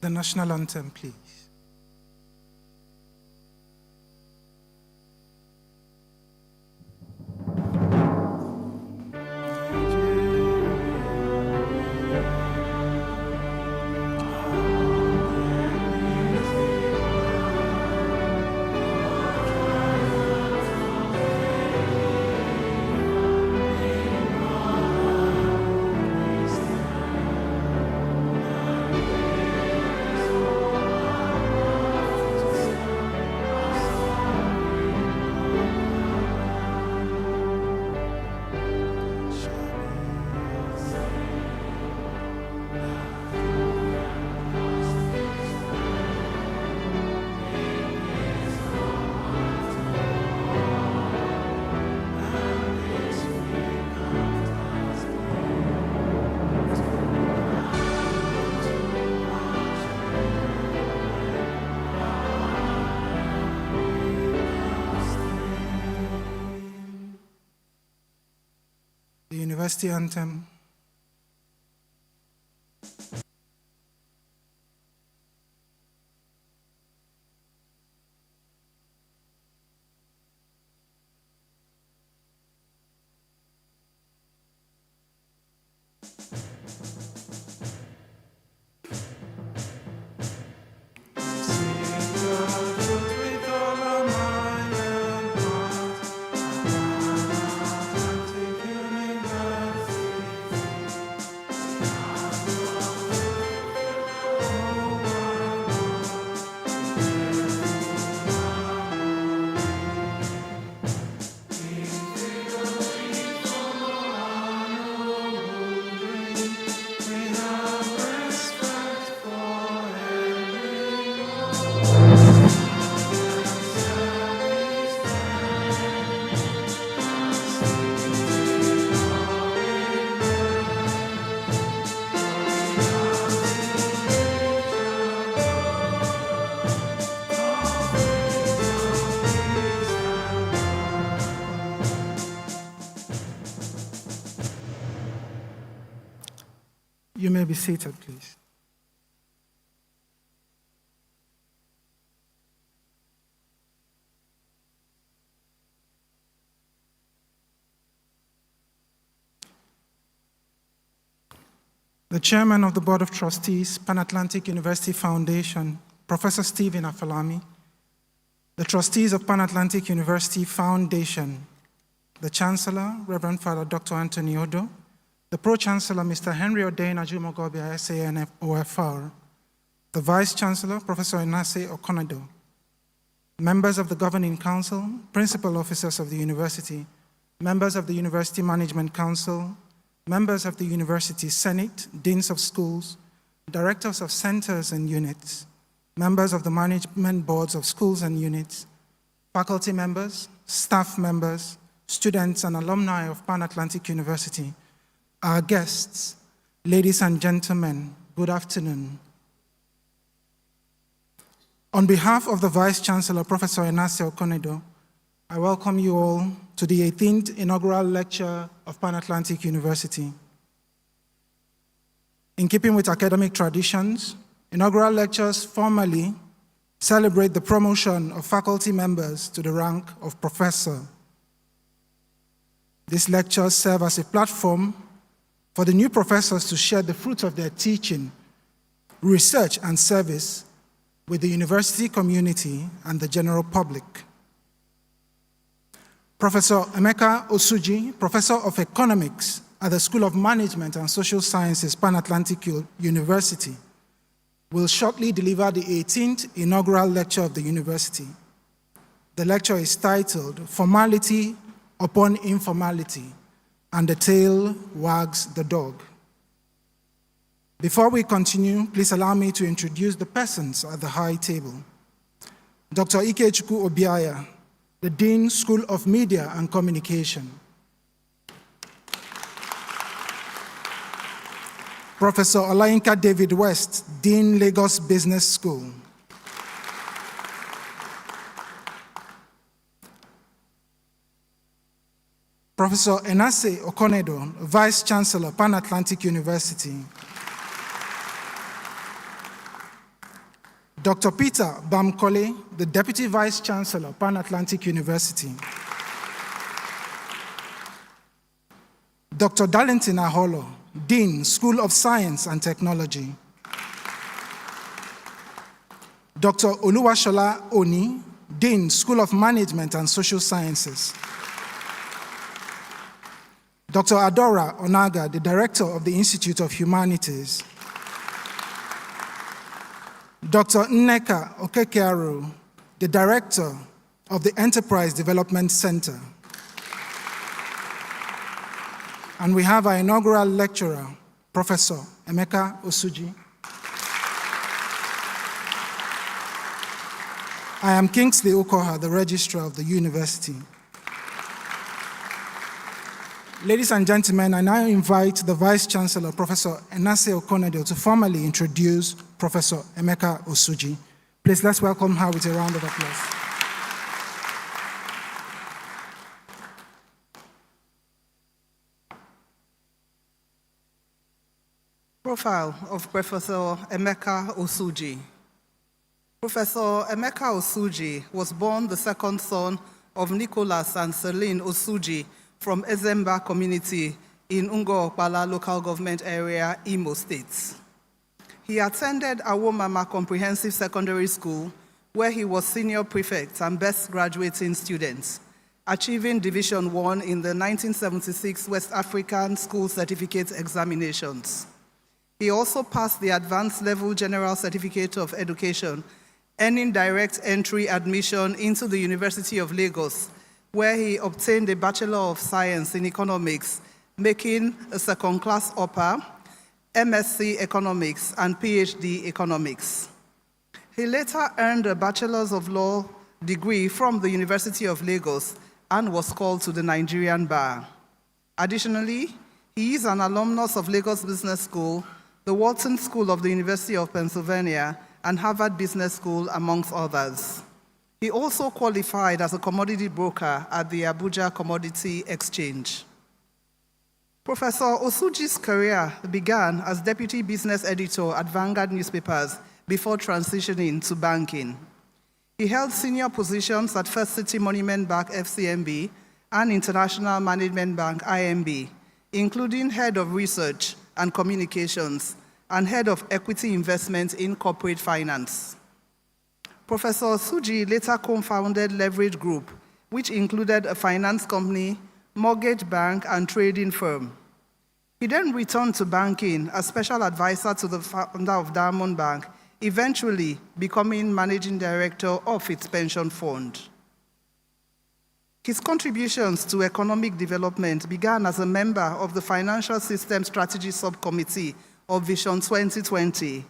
the national anthem, please. The University Anthem. You may be seated, please. The Chairman of the Board of Trustees, Pan-Atlantic University Foundation, Professor Stephen Afalami, the Trustees of Pan-Atlantic University Foundation, the Chancellor, Reverend Father Dr. Anthony Odo, the Pro-Chancellor, Mr. Henry Odein Ajumogobia, SANF OFR, the Vice-Chancellor, Professor Enase Okonedo, members of the Governing Council, principal officers of the university, members of the University Management Council, members of the University Senate, deans of schools, directors of centers and units, members of the management boards of schools and units, faculty members, staff members, students and alumni of Pan-Atlantic University, our guests, ladies and gentlemen, good afternoon. On behalf of the Vice-Chancellor, Professor Enase Okonedo, I welcome you all to the 18th Inaugural Lecture of Pan-Atlantic University. In keeping with academic traditions, inaugural lectures formally celebrate the promotion of faculty members to the rank of professor. These lectures serve as a platform for the new professors to share the fruits of their teaching, research, and service with the university community and the general public. Professor Emeka Osuji, Professor of Economics at the School of Management and Social Sciences, Pan-Atlantic University, will shortly deliver the 18th inaugural lecture of the university. The lecture is titled, Formality upon Informality, and the tail wags the dog. Before we continue, please allow me to introduce the persons at the high table. Dr. Ikechukwu Obiaya, the Dean, School of Media and Communication. Professor Olayinka David West, Dean, Lagos Business School. Professor Enase Okonedo, Vice Chancellor, Pan-Atlantic University. Dr. Peter Bamkole, the Deputy Vice Chancellor, Pan-Atlantic University. Dr. Darlington Aholo, Dean, School of Science and Technology. Dr. Oluwashola Oni, Dean, School of Management and Social Sciences. Dr. Adora Onaga, the Director of the Institute of Humanities. Dr. Nneka Okekearu, the Director of the Enterprise Development Center. And we have our inaugural lecturer, Professor Emeka Osuji. I am Kingsley Okoha, the Registrar of the University. Ladies and gentlemen, I now invite the Vice Chancellor, Professor Enase Okonede, to formally introduce Professor Emeka Osuji. Please, let's welcome her with a round of applause. Profile of Professor Emeka Osuji. Professor Emeka Osuji was born the second son of Nicholas and Celine Osuji from Ezemba community in Ngo-Okpala local government area, Imo State. He attended Awomama Comprehensive Secondary School, where he was senior prefect and best graduating student, achieving Division 1 in the 1976 West African School Certificate Examinations. He also passed the Advanced Level General Certificate of Education, earning direct entry admission into the University of Lagos, where he obtained a Bachelor of Science in Economics, making a second-class upper, MSc Economics, and PhD Economics. He later earned a Bachelor's of Law degree from the University of Lagos and was called to the Nigerian Bar. Additionally, he is an alumnus of Lagos Business School, the Wharton School of the University of Pennsylvania, and Harvard Business School, amongst others. He also qualified as a commodity broker at the Abuja Commodity Exchange. Professor Osuji's career began as deputy business editor at Vanguard newspapers before transitioning to banking. He held senior positions at First City Monument Bank, FCMB, and International Management Bank, IMB, including head of research and communications, and head of equity investment in corporate finance. Professor Osuji later co-founded Leverage Group, which included a finance company, mortgage bank, and trading firm. He then returned to banking as special advisor to the founder of Diamond Bank, eventually becoming managing director of its pension fund. His contributions to economic development began as a member of the Financial System Strategy Subcommittee of Vision 2020,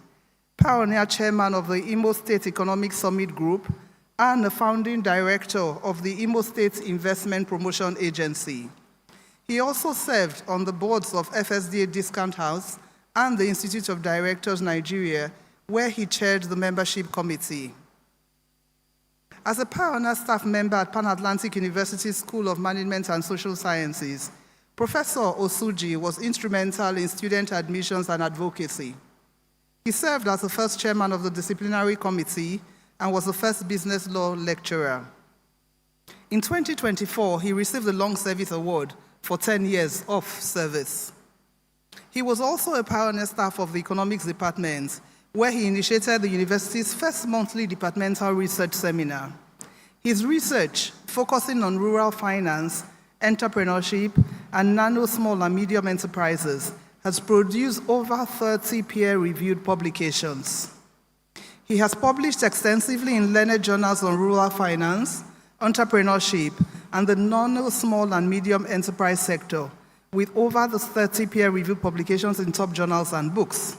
pioneer chairman of the Imo State Economic Summit Group, and a founding director of the Imo State Investment Promotion Agency. He also served on the boards of FSDA Discount House and the Institute of Directors Nigeria, where he chaired the membership committee. As a pioneer staff member at Pan-Atlantic University School of Management and Social Sciences, Professor Osuji was instrumental in student admissions and advocacy. He served as the first chairman of the disciplinary committee and was the first business law lecturer. In 2024, he received the Long Service Award for 10 years of service. He was also a pioneer staff of the economics department, where he initiated the university's first monthly departmental research seminar. His research, focusing on rural finance, entrepreneurship, and nano small and medium enterprises, has produced over 30 peer-reviewed publications. He has published extensively in learned journals on rural finance, entrepreneurship, and the nano small and medium enterprise sector, with over 30 peer-reviewed publications in top journals and books.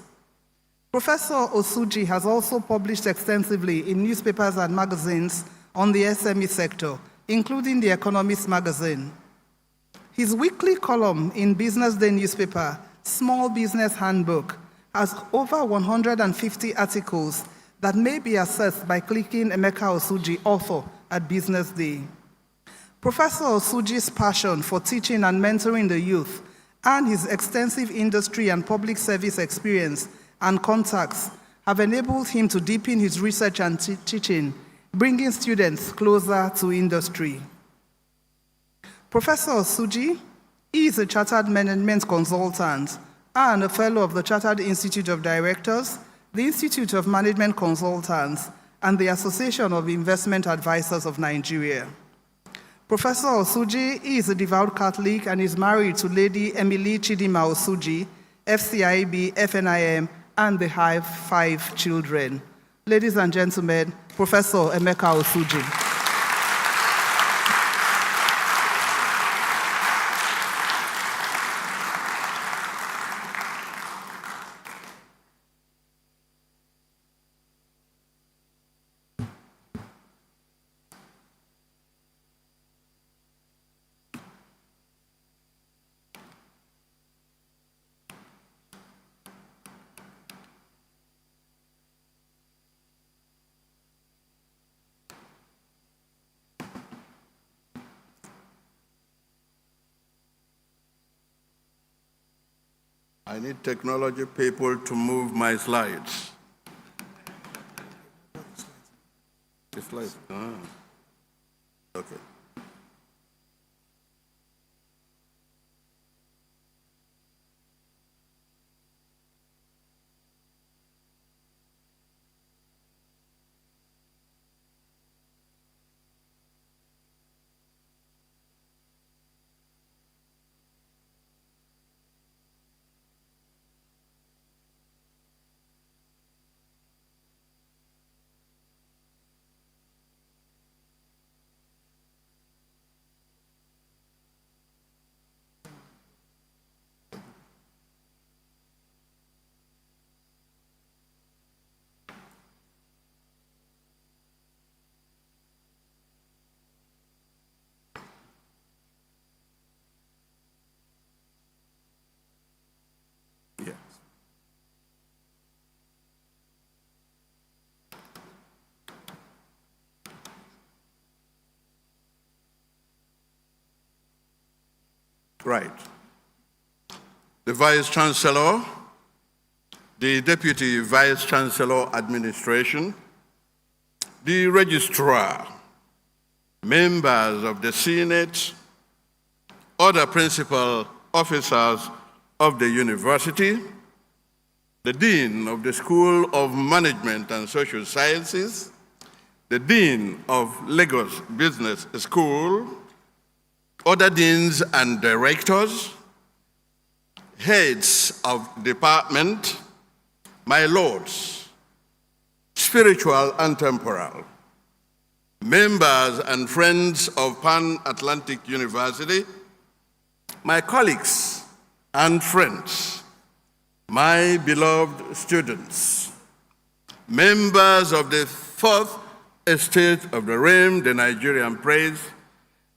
Professor Osuji has also published extensively in newspapers and magazines on the SME sector, including The Economist magazine. His weekly column in Business Day newspaper, Small Business Handbook, has over 150 articles that may be accessed by clicking Emeka Osuji, author, at Business Day. Professor Osuji's passion for teaching and mentoring the youth and his extensive industry and public service experience and contacts have enabled him to deepen his research and teaching, bringing students closer to industry. Professor Osuji is a chartered management consultant and a fellow of the Chartered Institute of Directors, the Institute of Management Consultants, and the Association of Investment Advisors of Nigeria. Professor Osuji is a devout Catholic and is married to Lady Emily Chidima Osuji, FCIB, FNIM, and they have 5 children. Ladies and gentlemen, Professor Emeka Osuji. I need technology people to move my slides. The slides. Okay. Yes. Right. The Vice Chancellor, the Deputy Vice Chancellor Administration, the Registrar, members of the Senate, other principal officers of the university, the Dean of the School of Management and Social Sciences, the Dean of Lagos Business School, other deans and directors, heads of department, my lords, spiritual and temporal, members and friends of Pan-Atlantic University, my colleagues and friends, my beloved students, members of the Fourth Estate of the Realm, the Nigerian Praise,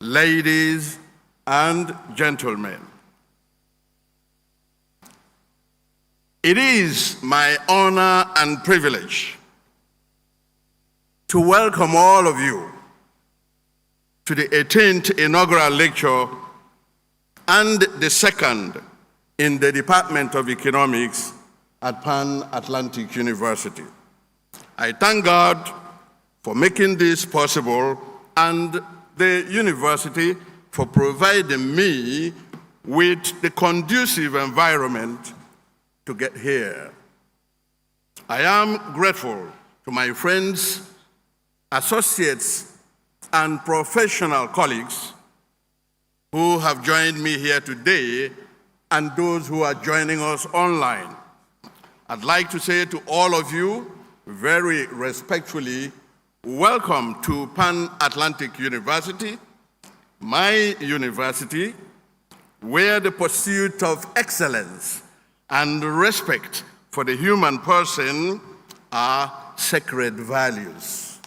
ladies and gentlemen. It is my honor and privilege to welcome all of you to the 18th Inaugural Lecture and the second in the Department of Economics at Pan-Atlantic University. I thank God for making this possible and the university for providing me with the conducive environment to get here. I am grateful to my friends, associates, and professional colleagues who have joined me here today and those who are joining us online. I'd like to say to all of you, very respectfully, welcome to Pan-Atlantic University, my university, where the pursuit of excellence and respect for the human person are sacred values.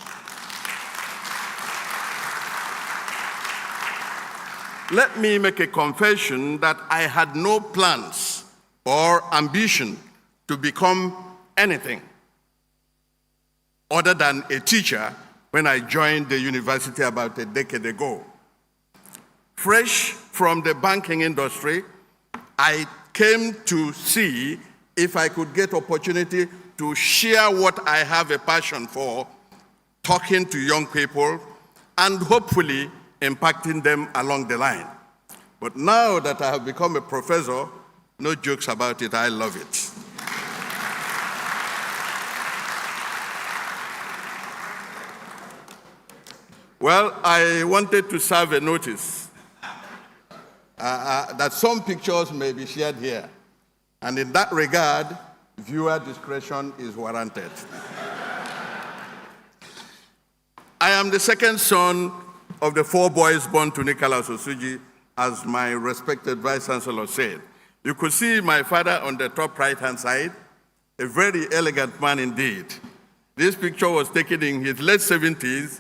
Let me make a confession that I had no plans or ambition to become anything other than a teacher when I joined the university about a decade ago. Fresh from the banking industry, I came to see if I could get opportunity to to share what I have a passion for, talking to young people, and hopefully impacting them along the line. But now that I have become a professor, no jokes about it, I love it. Well, I wanted to serve a notice that some pictures may be shared here. And in that regard, viewer discretion is warranted. I am the second son of the 4 boys born to Nicholas Osuji, as my respected Vice Chancellor said. You could see my father on the top right-hand side, a very elegant man indeed. This picture was taken in his late 70s,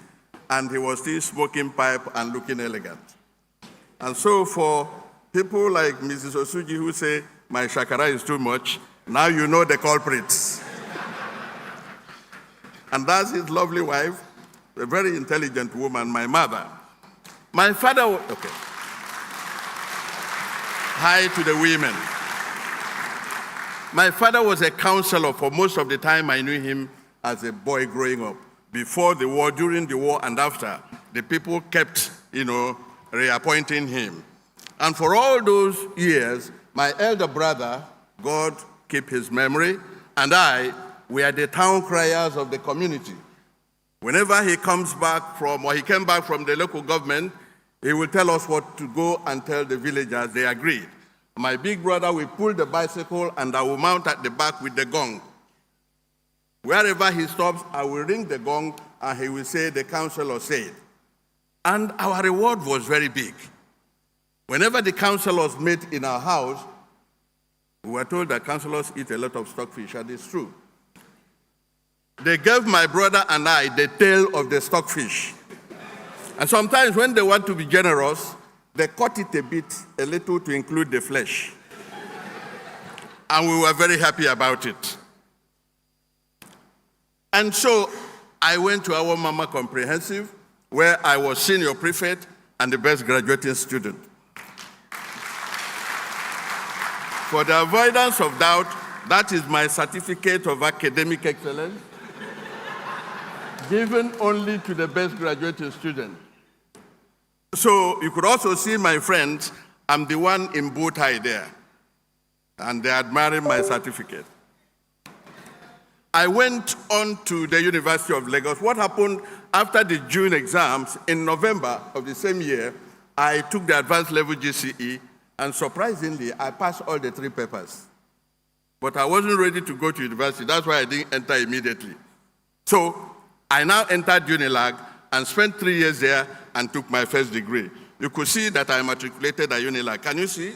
and he was still smoking pipe and looking elegant. And so for people like Mrs. Osuji who say, my shakara is too much, now you know the culprits. And that's his lovely wife, a very intelligent woman, my mother. My father, okay. Hi to the women. My father was a counselor for most of the time I knew him as a boy growing up. Before the war, during the war, and after, the people kept, reappointing him. And for all those years, my elder brother, God keep his memory, and I were the town criers of the community. Whenever he comes back from, or he came back from the local government, he will tell us what to go and tell the villagers. They agreed. My big brother will pull the bicycle, and I will mount at the back with the gong. Wherever he stops, I will ring the gong, and he will say, the councillor said. And our reward was very big. Whenever the councillors met in our house, we were told that councillors eat a lot of stockfish, and it's true. They gave my brother and I the tail of the stockfish. And sometimes when they want to be generous, they cut it a little to include the flesh. And we were very happy about it. And so I went to our Mama Comprehensive, where I was senior prefect and the best graduating student. For the avoidance of doubt, that is my certificate of academic excellence, given only to the best graduating student. So you could also see my friends, I'm the one in bow tie there, and they're admiring my certificate. I went on to the University of Lagos. What happened after the June exams, in November of the same year, I took the advanced level GCE, and surprisingly, I passed all the 3 papers. But I wasn't ready to go to university. That's why I didn't enter immediately. So I now entered Unilag and spent 3 years there and took my first degree. You could see that I matriculated at Unilag. Can you see?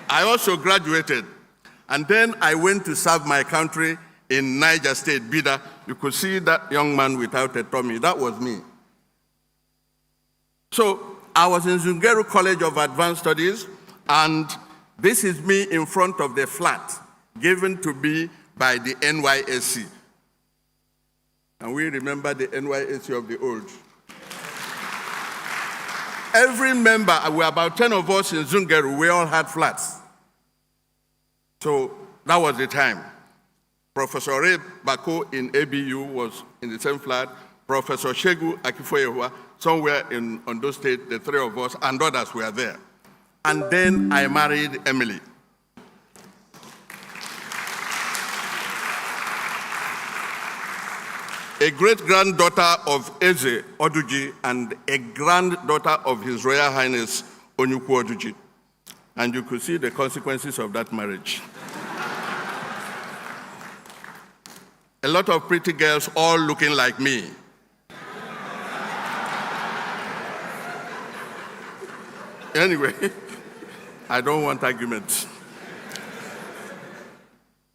I also graduated. And then I went to serve my country in Niger State, Bida. You could see that young man without a tummy. That was me. So I was in Zungeru College of Advanced Studies, and this is me in front of the flat given to me by the NYSC. And we remember the NYSC of the old. Every member, we were about 10 of us in Zungeru, we all had flats. So that was the time. Professor Ray Bako in ABU was in the same flat. Professor Shegu Akifoyewa, somewhere in Ondo State, the 3 of us, and others were there. And then I married Emily. A great-granddaughter of Eze Oduji and a granddaughter of His Royal Highness Onyukwu Oduji. And you could see the consequences of that marriage. A lot of pretty girls all looking like me. Anyway, I don't want arguments.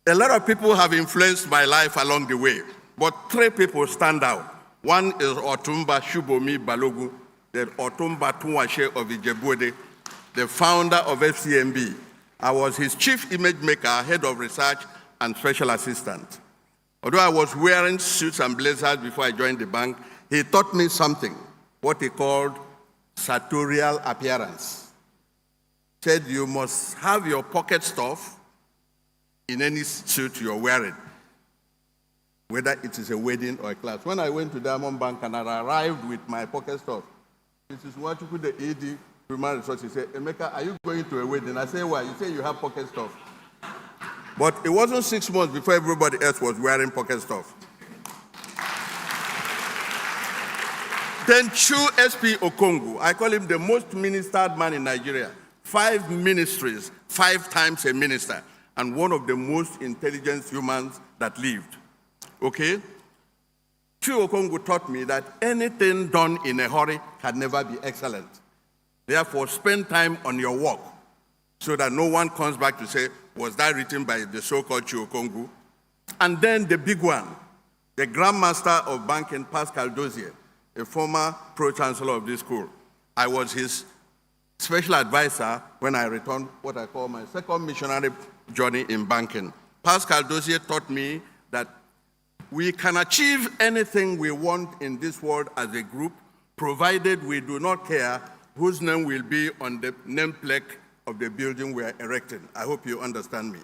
A lot of people have influenced my life along the way, but 3 people stand out. One is Otumba Shubomi Balogu, the Otumba Tunwashe of Ijebuode, the founder of FCMB. I was his chief image maker, head of research, and special assistant. Although I was wearing suits and blazers before I joined the bank, he taught me something, what he called sartorial appearance. Said you must have your pocket stuff in any suit you're wearing. whether it is a wedding or a class. When I went to Diamond Bank and I arrived with my pocket stuff, this is what you put the ED Human Resources. He said, Emeka, are you going to a wedding? I said, why? You say you have pocket stuff. But it wasn't 6 months before everybody else was wearing pocket stuff. Then Chu SP Okongu, I call him the most ministered man in Nigeria. 5 ministries, 5 times a minister, and one of the most intelligent humans that lived. Okay? Chu Okongu taught me that anything done in a hurry can never be excellent. Therefore, spend time on your work so that no one comes back to say, was that written by the so-called Chu Okongu? And then the big one, the Grand Master of Banking, Pascal Dozier, a former pro-chancellor of this school. I was his special advisor when I returned what I call my second missionary journey in banking. Pascal Dozier taught me that we can achieve anything we want in this world as a group, provided we do not care whose name will be on the nameplate of the building we are erecting. I hope you understand me.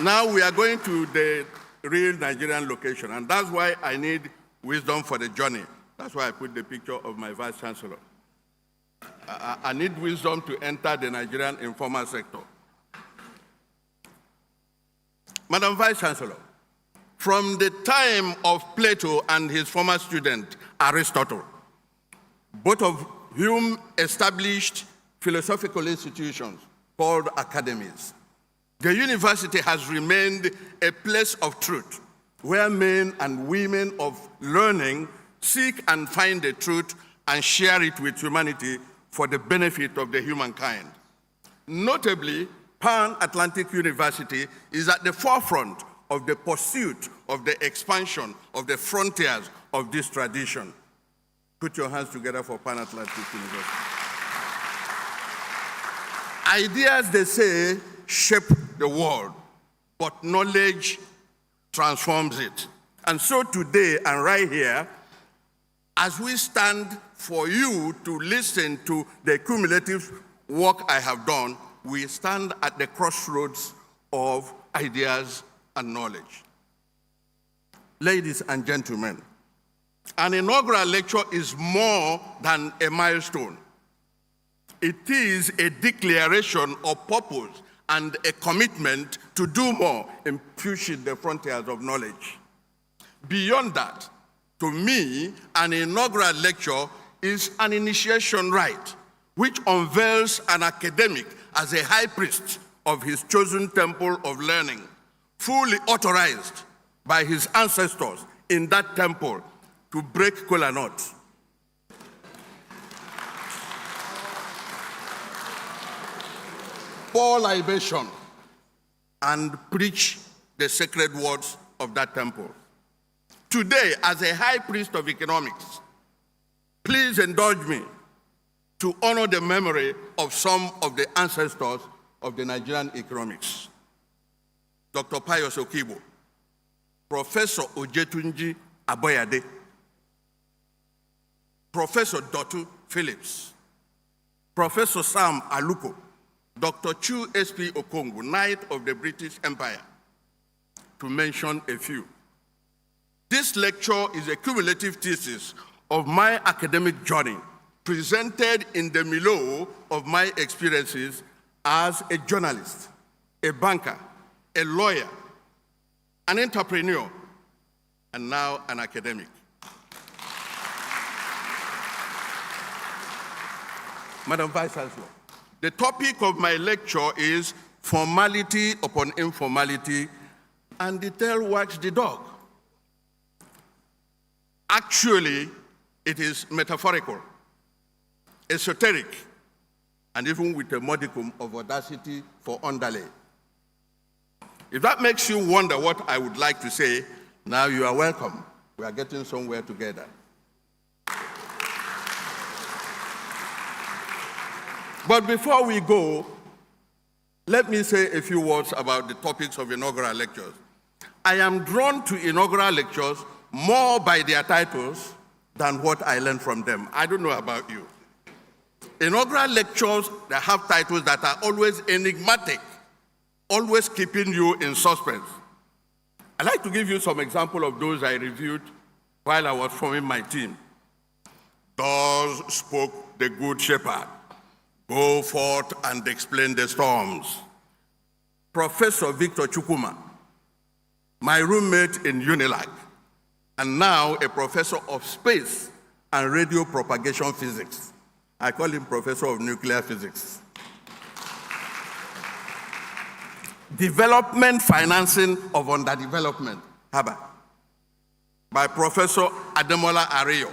Now we are going to the real Nigerian location, and that's why I need wisdom for the journey. That's why I put the picture of my Vice Chancellor. I need wisdom to enter the Nigerian informal sector. Madam Vice Chancellor, from the time of Plato and his former student, Aristotle, both of whom established philosophical institutions called academies, the university has remained a place of truth, where men and women of learning seek and find the truth and share it with humanity for the benefit of the humankind. Notably, Pan-Atlantic University is at the forefront of the pursuit of the expansion of the frontiers of this tradition. Put your hands together for Pan-Atlantic University. Ideas, they say, shape the world, but knowledge transforms it. And so today and right here, as we stand for you to listen to the cumulative work I have done, we stand at the crossroads of ideas and knowledge. Ladies and gentlemen, an inaugural lecture is more than a milestone. It is a declaration of purpose and a commitment to do more in pushing the frontiers of knowledge. Beyond that, to me, an inaugural lecture is an initiation rite which unveils an academic as a high priest of his chosen temple of learning, fully authorized by his ancestors in that temple to break kola nuts, pour libation, and preach the sacred words of that temple. Today, as a high priest of economics, please indulge me to honor the memory of some of the ancestors of the Nigerian economics. Dr. Pius Okibo, Professor Ojetunji Aboyade, Professor Dotu Phillips, Professor Sam Aluko, Dr. Chu SP Okongu, Knight of the British Empire, to mention a few. This lecture is a cumulative thesis of my academic journey, presented in the milieu of my experiences as a journalist, a banker, a lawyer, an entrepreneur, and now an academic. Madam Vice Chancellor, the topic of my lecture is formality upon informality, and the tail wags the dog. Actually, it is metaphorical, esoteric, and even with a modicum of audacity for underlay. If that makes you wonder what I would like to say, now you are welcome. We are getting somewhere together. But before we go, let me say a few words about the topics of inaugural lectures. I am drawn to inaugural lectures more by their titles than what I learned from them. I don't know about you. Inaugural lectures that have titles that are always enigmatic always keeping you in suspense. I'd like to give you some example of those I reviewed while I was forming my team. Thus spoke the good shepherd, go forth and explain the storms. Professor Victor Chukwuma, my roommate in UNILAG, and now a professor of space and radio propagation physics. I call him Professor of Nuclear Physics. Development financing of underdevelopment, HABA, by Professor Ademola Areyo.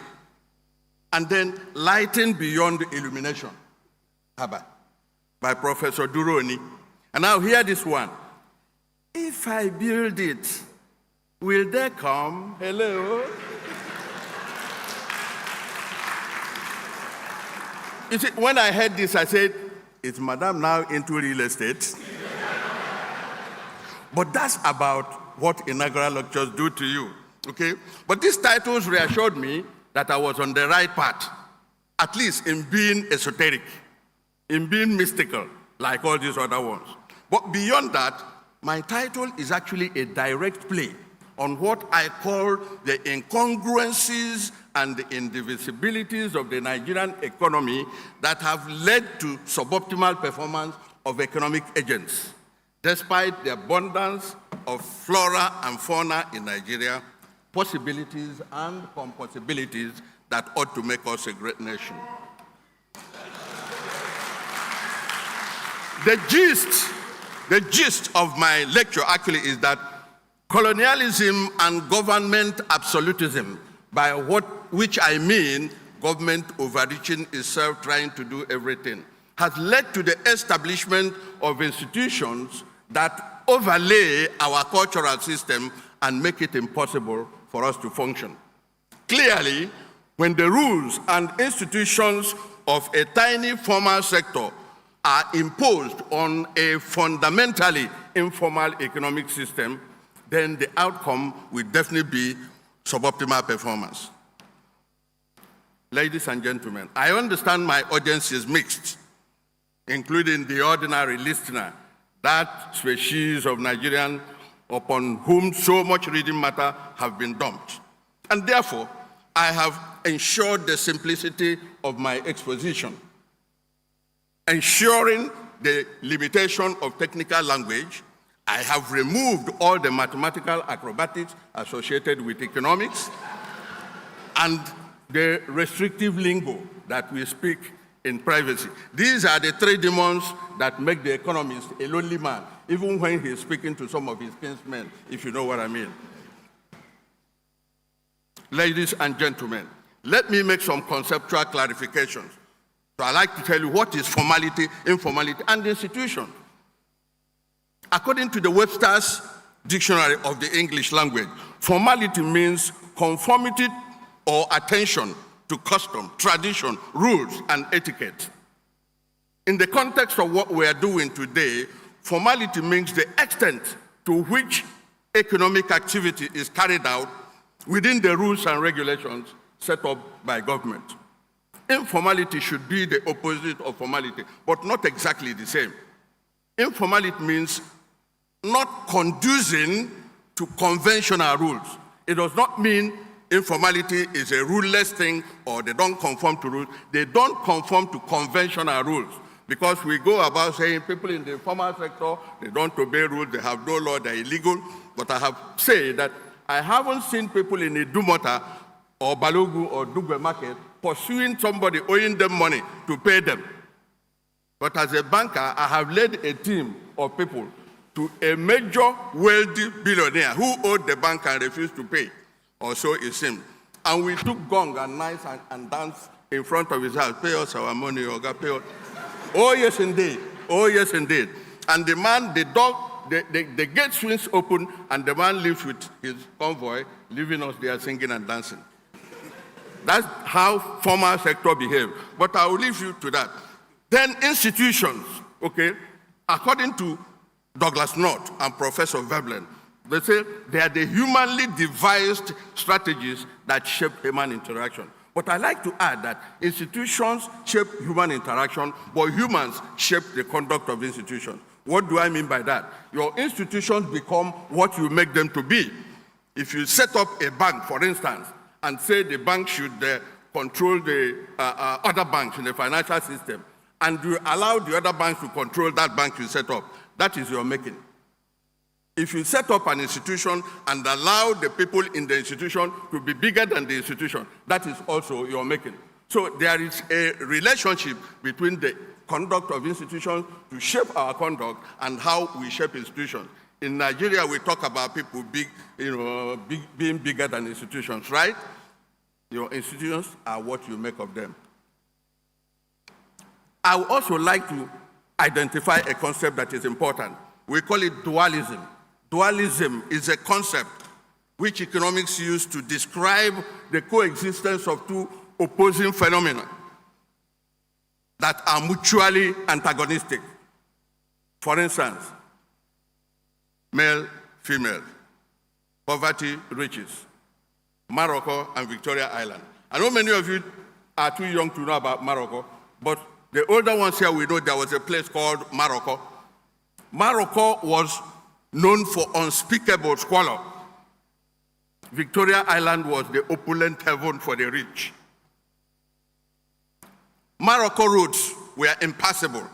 And then lighting beyond illumination, HABA, by Professor Duroni. And now hear this one. If I build it, will they come? Hello? You see, when I heard this, I said, is Madame now into real estate? But that's about what inaugural lectures do to you, okay? But these titles reassured me that I was on the right path, at least in being esoteric, in being mystical, like all these other ones. But beyond that, my title is actually a direct play on what I call the incongruencies and the indivisibilities of the Nigerian economy that have led to suboptimal performance of economic agents. Despite the abundance of flora and fauna in Nigeria, possibilities and impossibilities that ought to make us a great nation. The gist of my lecture actually is that colonialism and government absolutism, by which I mean government overreaching itself, trying to do everything, has led to the establishment of institutions that overlay our cultural system and make it impossible for us to function. Clearly, when the rules and institutions of a tiny formal sector are imposed on a fundamentally informal economic system, then the outcome will definitely be suboptimal performance. Ladies and gentlemen, I understand my audience is mixed, including the ordinary listener, that species of Nigerian upon whom so much reading matter have been dumped. And therefore, I have ensured the simplicity of my exposition, ensuring the limitation of technical language. I have removed all the mathematical acrobatics associated with economics and the restrictive lingo that we speak in privacy. These are the three demons that make the economist a lonely man, even when he's speaking to some of his kinsmen, if you know what I mean. Ladies and gentlemen, let me make some conceptual clarifications. So I'd like to tell you what is formality, informality, and institution. According to the Webster's Dictionary of the English Language, formality means conformity or attention to custom, tradition, rules, and etiquette. In the context of what we are doing today, formality means the extent to which economic activity is carried out within the rules and regulations set up by government. Informality should be the opposite of formality, but not exactly the same. Informality means not conducing to conventional rules. It does not mean informality is a ruleless thing or they don't conform to rules. They don't conform to conventional rules because we go about saying people in the formal sector, they don't obey rules, they have no law, they're illegal. But I have said that I haven't seen people in Idumota or Balogu or Dugbe market pursuing somebody owing them money to pay them. But as a banker, I have led a team of people to a major wealthy billionaire who owed the bank and refused to pay, or so it seemed. And we took gong and knives and danced in front of his house. Pay us our money, Oga, pay us. Oh, yes, indeed. Oh, yes, indeed. And the man, the gate swings open, and the man leaves with his convoy, leaving us there singing and dancing. That's how formal sector behaves. But I will leave you to that. Then institutions, okay, according to Douglas North and Professor Veblen, they say they are the humanly devised strategies that shape human interaction. But I like to add that institutions shape human interaction, but humans shape the conduct of institutions. What do I mean by that? Your institutions become what you make them to be. If you set up a bank, for instance, and say the bank should control the other banks in the financial system, and you allow the other banks to control that bank you set up, that is your making. If you set up an institution and allow the people in the institution to be bigger than the institution, that is also your making. So there is a relationship between the conduct of institutions to shape our conduct and how we shape institutions. In Nigeria, we talk about people being bigger than institutions, right? Your institutions are what you make of them. I would also like to identify a concept that is important. We call it dualism. Dualism is a concept which economics use to describe the coexistence of two opposing phenomena that are mutually antagonistic. For instance, male, female, poverty, riches, Morocco and Victoria Island. I know many of you are too young to know about Morocco, but the older ones here, we know there was a place called Morocco. Morocco was known for unspeakable squalor. Victoria Island was the opulent heaven for the rich. Morocco roads were impassable,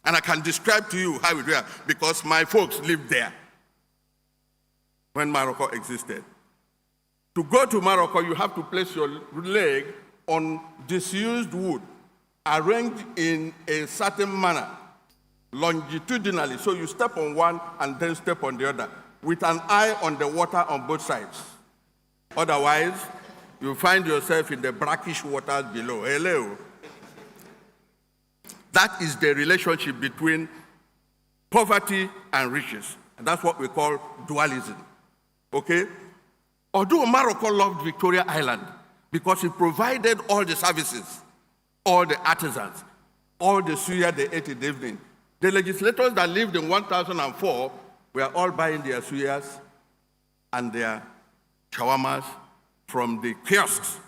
and I can describe to you how it was because my folks lived there when Morocco existed. To go to Morocco, you have to place your leg on disused wood, arranged in a certain manner, longitudinally. So you step on one and then step on the other, with an eye on the water on both sides. Otherwise, you find yourself in the brackish waters below. Hello. That is the relationship between poverty and riches. And that's what we call dualism. Okay? Although Morocco loved Victoria Island because it provided all the services, all the artisans, all the suya they ate in the evening, the legislators that lived in 1004 were all buying their suyas and their shawarmas from the kiosks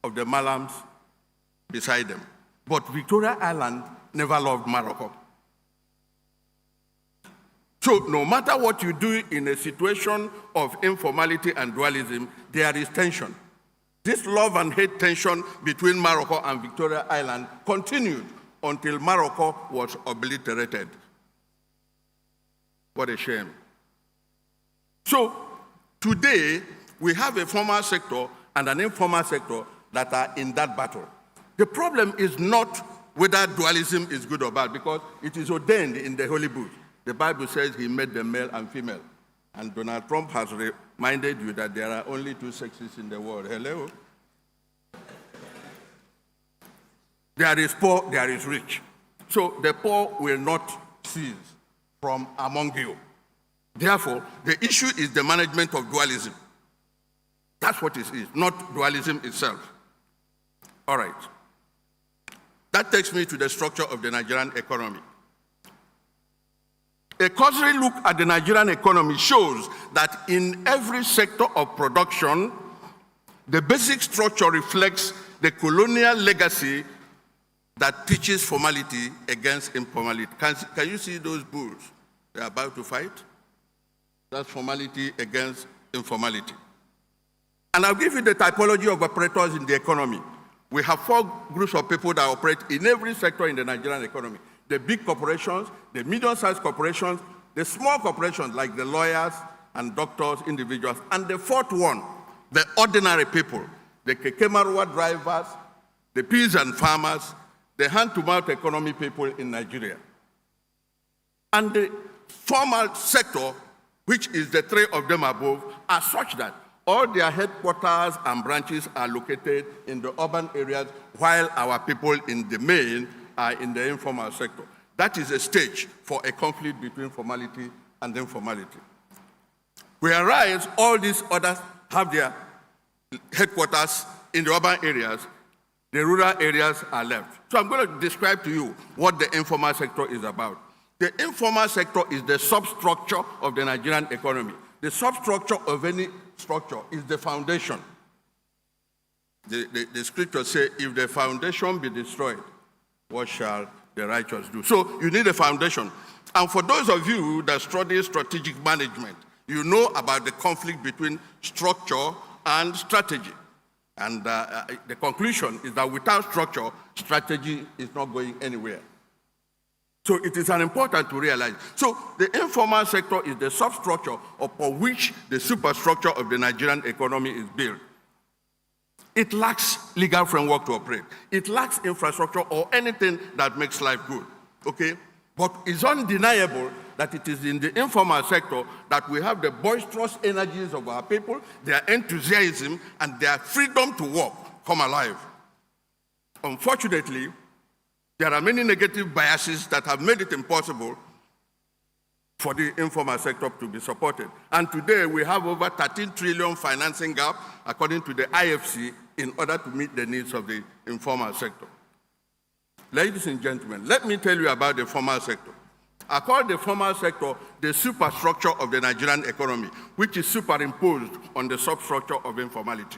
of the malams beside them. But Victoria Island never loved Morocco. So no matter what you do in a situation of informality and dualism, there is tension. This love and hate tension between Morocco and Victoria Island continued until Morocco was obliterated. What a shame. So today, we have a formal sector and an informal sector that are in that battle. The problem is not whether dualism is good or bad, because it is ordained in the Holy Book. The Bible says he made them male and female. And Donald Trump has reminded you that there are only two sexes in the world. Hello? There is poor, there is rich. So the poor will not cease from among you. Therefore, the issue is the management of dualism. That's what it is, not dualism itself. All right. That takes me to the structure of the Nigerian economy. A cursory look at the Nigerian economy shows that in every sector of production, the basic structure reflects the colonial legacy that teaches formality against informality. Can you see those bulls? They're about to fight. That's formality against informality. And I'll give you the typology of operators in the economy. We have four groups of people that operate in every sector in the Nigerian economy. The big corporations, the medium-sized corporations, the small corporations like the lawyers and doctors, individuals, and the fourth one, the ordinary people, the keke marua drivers, the peasant farmers, the hand-to-mouth economy people in Nigeria. And the formal sector, which is the three of them above, are such that all their headquarters and branches are located in the urban areas, while our people in the main are in the informal sector. That is a stage for a conflict between formality and informality. Whereas all these others have their headquarters in the urban areas, the rural areas are left. So I'm going to describe to you what the informal sector is about. The informal sector is the substructure of the Nigerian economy. The substructure of any structure is the foundation. The scriptures say, if the foundation be destroyed, what shall the righteous do? So you need a foundation. And for those of you that study strategic management, you know about the conflict between structure and strategy. And the conclusion is that without structure, strategy is not going anywhere. So it is important to realize. So the informal sector is the substructure upon which the superstructure of the Nigerian economy is built. It lacks legal framework to operate. It lacks infrastructure or anything that makes life good, okay? But it's undeniable that it is in the informal sector that we have the boisterous energies of our people, their enthusiasm, and their freedom to work come alive. Unfortunately, there are many negative biases that have made it impossible for the informal sector to be supported. And today we have over 13 trillion financing gap, according to the IFC, in order to meet the needs of the informal sector. Ladies and gentlemen, let me tell you about the formal sector. I call the formal sector the superstructure of the Nigerian economy, which is superimposed on the substructure of informality.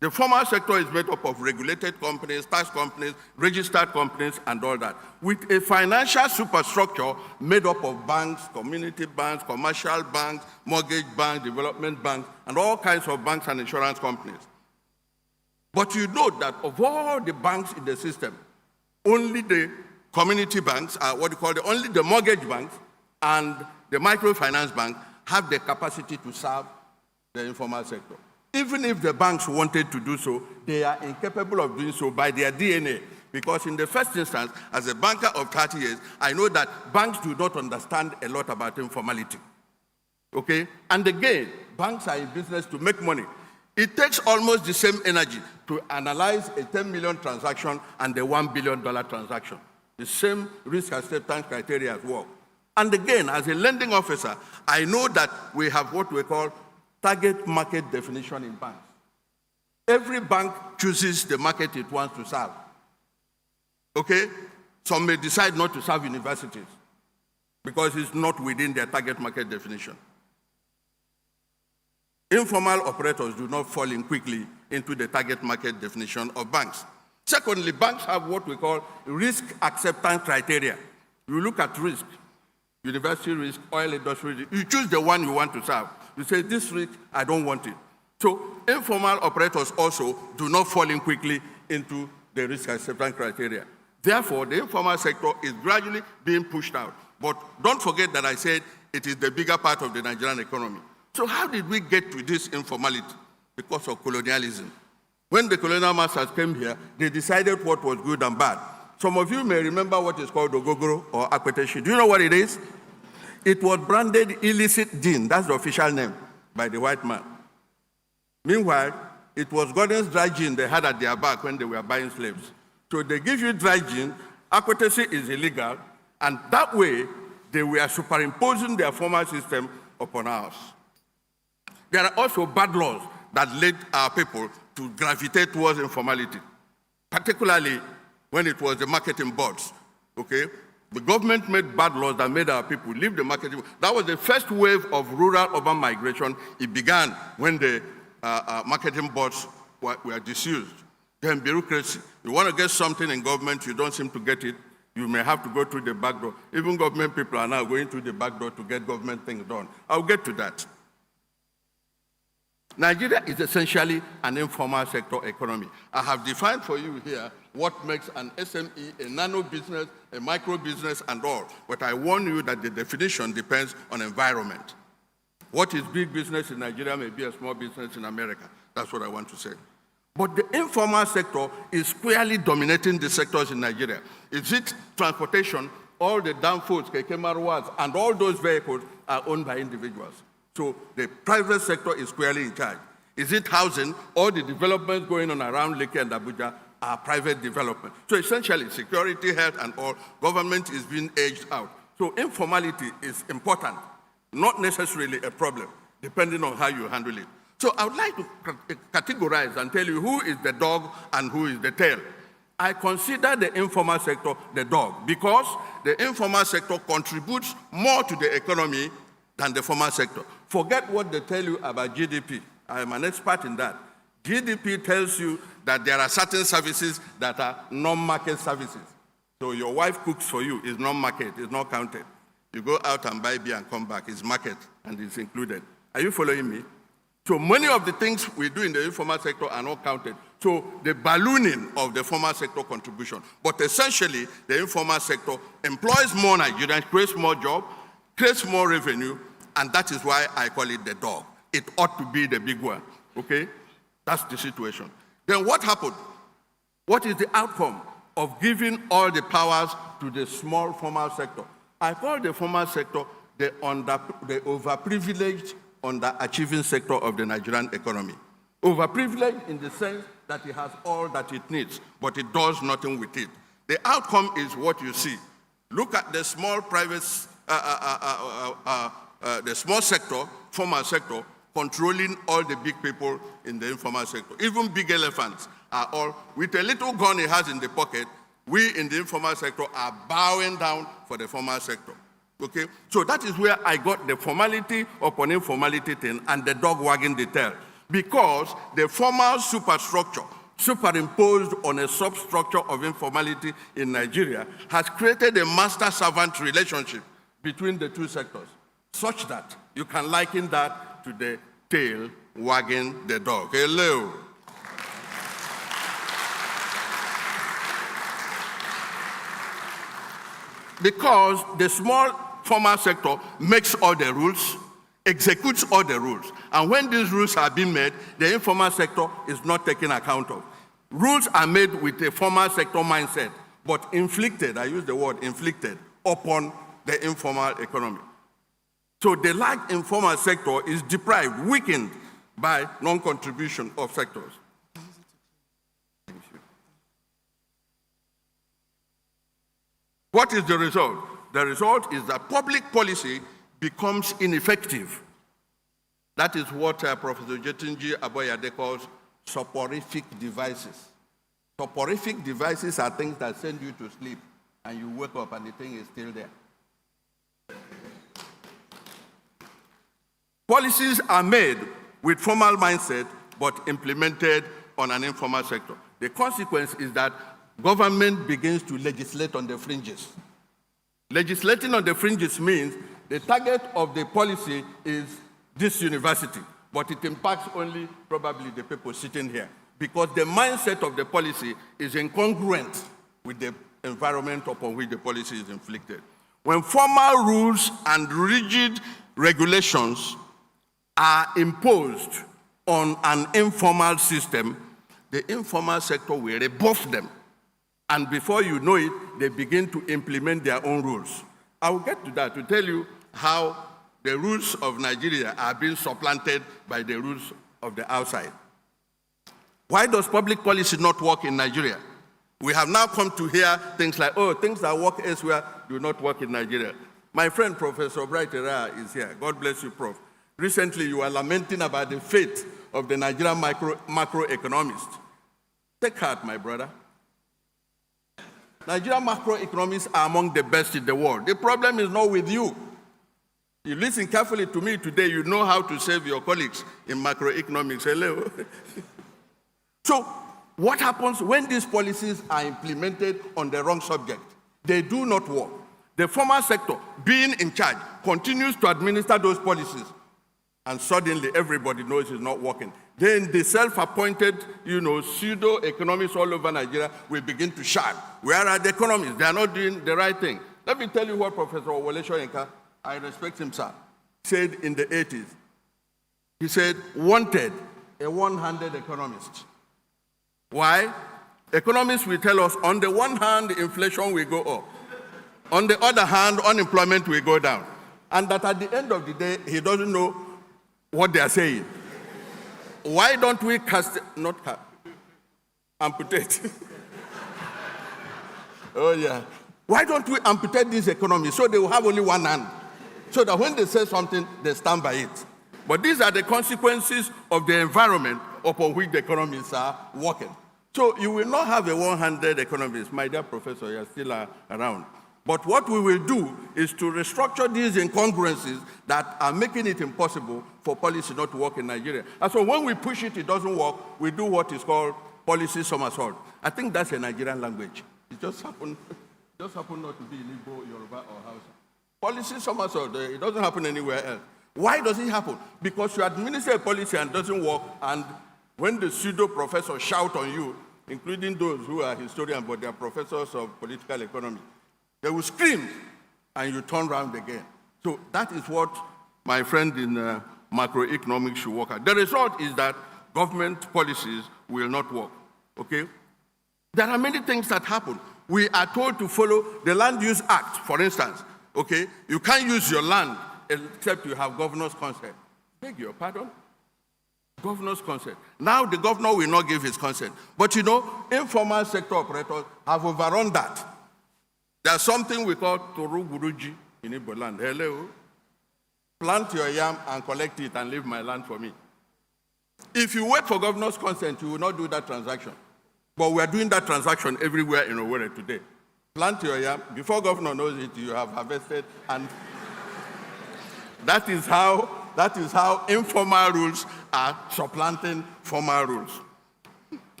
The formal sector is made up of regulated companies, tax companies, registered companies, and all that, with a financial superstructure made up of banks, community banks, commercial banks, mortgage banks, development banks, and all kinds of banks and insurance companies. But you note that of all the banks in the system, only the community banks, only the mortgage banks and the microfinance bank have the capacity to serve the informal sector. Even if the banks wanted to do so, they are incapable of doing so by their DNA. Because in the first instance, as a banker of 30 years, I know that banks do not understand a lot about informality. Okay? And again, banks are in business to make money. It takes almost the same energy to analyze a 10 million transaction and a $1 billion transaction. The same risk acceptance criteria as well. And again, as a lending officer, I know that we have what we call target market definition in banks. Every bank chooses the market it wants to serve. Okay? Some may decide not to serve universities because it's not within their target market definition. Informal operators do not fall in quickly into the target market definition of banks. Secondly, banks have what we call risk acceptance criteria. You look at risk, university risk, oil industry risk, you choose the one you want to serve. You say, this risk, I don't want it. So informal operators also do not fall in quickly into the risk acceptance criteria. Therefore, the informal sector is gradually being pushed out. But don't forget that I said it is the bigger part of the Nigerian economy. So how did we get to this informality? Because of colonialism. When the colonial masters came here, they decided what was good and bad. Some of you may remember what is called ogogoro or akweteshi. Do you know what it is? It was branded illicit gin, that's the official name, by the white man. Meanwhile, it was Gordon's dry gin they had at their back when they were buying slaves. So they give you dry gin, akweteshi is illegal, and that way they were superimposing their formal system upon ours. There are also bad laws that led our people to gravitate towards informality, particularly when it was the marketing boards, okay? The government made bad laws that made our people leave the marketing. That was the first wave of rural-urban migration. It began when the marketing boards were disused. Then bureaucracy. You want to get something in government, you don't seem to get it, you may have to go through the back door. Even government people are now going through the back door to get government things done. I'll get to that. Nigeria is essentially an informal sector economy. I have defined for you here what makes an SME, a nano business, a micro business, and all. But I warn you that the definition depends on environment. What is big business in Nigeria may be a small business in America. That's what I want to say. But the informal sector is squarely dominating the sectors in Nigeria. Is it transportation? All the danfos, keke maruas, and all those vehicles are owned by individuals. So the private sector is squarely in charge. Is it housing? All the developments going on around Lekki and Abuja are private development. So essentially, security, health, and all, government is being edged out. So informality is important, not necessarily a problem, depending on how you handle it. So I would like to categorize and tell you who is the dog and who is the tail. I consider the informal sector the dog because the informal sector contributes more to the economy than the formal sector. Forget what they tell you about GDP. I am an expert in that. GDP tells you that there are certain services that are non-market services. So your wife cooks for you, it's not market, it's not counted. You go out and buy beer and come back, it's market and it's included. Are you following me? So many of the things we do in the informal sector are not counted. So the ballooning of the formal sector contribution. But essentially, the informal sector employs more Nigerians, creates more jobs, creates more revenue, and that is why I call it the dog. It ought to be the big one, okay? That's the situation. Then what happened? What is the outcome of giving all the powers to the small formal sector? I call the formal sector the overprivileged, underachieving sector of the Nigerian economy. Overprivileged in the sense that it has all that it needs, but it does nothing with it. The outcome is what you see. Look at the small private, the small sector, formal sector, controlling all the big people in the informal sector. Even big elephants are all, with a little gun he has in the pocket, we in the informal sector are bowing down for the formal sector. Okay? So that is where I got the formality upon informality thing and the dog wagging the tail. Because the formal superstructure superimposed on a substructure of informality in Nigeria has created a master-servant relationship between the two sectors, such that you can liken that to the tail wagging the dog. Hello. Because the small formal sector makes all the rules, executes all the rules. And when these rules are being made, the informal sector is not taken account of. Rules are made with a formal sector mindset, but inflicted, I use the word inflicted, upon the informal economy. So the large informal sector is deprived, weakened by non-contribution of sectors. What is the result? The result is that public policy becomes ineffective. That is what Professor Jetunji Aboyade calls soporific devices. Soporific devices are things that send you to sleep, and you wake up and the thing is still there. Policies are made with formal mindset, but implemented on an informal sector. The consequence is that government begins to legislate on the fringes. Legislating on the fringes means the target of the policy is this university, but it impacts only probably the people sitting here, because the mindset of the policy is incongruent with the environment upon which the policy is inflicted. When formal rules and rigid regulations are imposed on an informal system, the informal sector will rebuff them. And before you know it, they begin to implement their own rules. I will get to that to tell you how the rules of Nigeria are being supplanted by the rules of the outside. Why does public policy not work in Nigeria? We have now come to hear things like, oh, things that work elsewhere do not work in Nigeria. My friend, Professor Brighterah, is here. God bless you, Prof. Recently, you were lamenting about the fate of the Nigerian macroeconomists. Take heart, my brother. Nigerian macroeconomists are among the best in the world. The problem is not with you. You listen carefully to me today, you know how to save your colleagues in macroeconomics. Hello. So, what happens when these policies are implemented on the wrong subject? They do not work. The formal sector, being in charge, continues to administer those policies, and suddenly everybody knows it's not working. Then the self-appointed, pseudo-economists all over Nigeria will begin to shout. Where are the economists? They are not doing the right thing. Let me tell you what Professor Wole Soyinka, I respect him, sir, said in the 80s. He said, wanted a one-handed economist. Why? Economists will tell us, on the one hand, inflation will go up. On the other hand, unemployment will go down. And that at the end of the day, he doesn't know what they are saying. Why don't we amputate? Oh yeah. Why don't we amputate this economy so they will have only one hand? So that when they say something, they stand by it. But these are the consequences of the environment upon which the economies are working. So you will not have a one-handed economist. My dear professor, you're still around. But what we will do is to restructure these incongruencies that are making it impossible for policy not to work in Nigeria. And so when we push it, it doesn't work, we do what is called policy somersault. I think that's a Nigerian language. It just happened Just happen not to be in Igbo, Yoruba, or Hausa. Policy somersault, it doesn't happen anywhere else. Why does it happen? Because you administer a policy and it doesn't work, and when the pseudo-professors shout on you, including those who are historians but they are professors of political economy, they will scream and you turn around again. So that is what my friend in macroeconomics should work at. The result is that government policies will not work, okay? There are many things that happen. We are told to follow the Land Use Act, for instance, okay? You can't use your land except you have governor's consent. Beg your pardon? Governor's consent. Now the governor will not give his consent. But you know, informal sector operators have overrun that. There's something we call Toru Guruji in Igbo land. Hello? Plant your yam and collect it and leave my land for me. If you wait for governor's consent, you will not do that transaction. But we are doing that transaction everywhere in Owerri today. Plant your yam. Before governor knows it, you have harvested, and that is how informal rules are supplanting formal rules.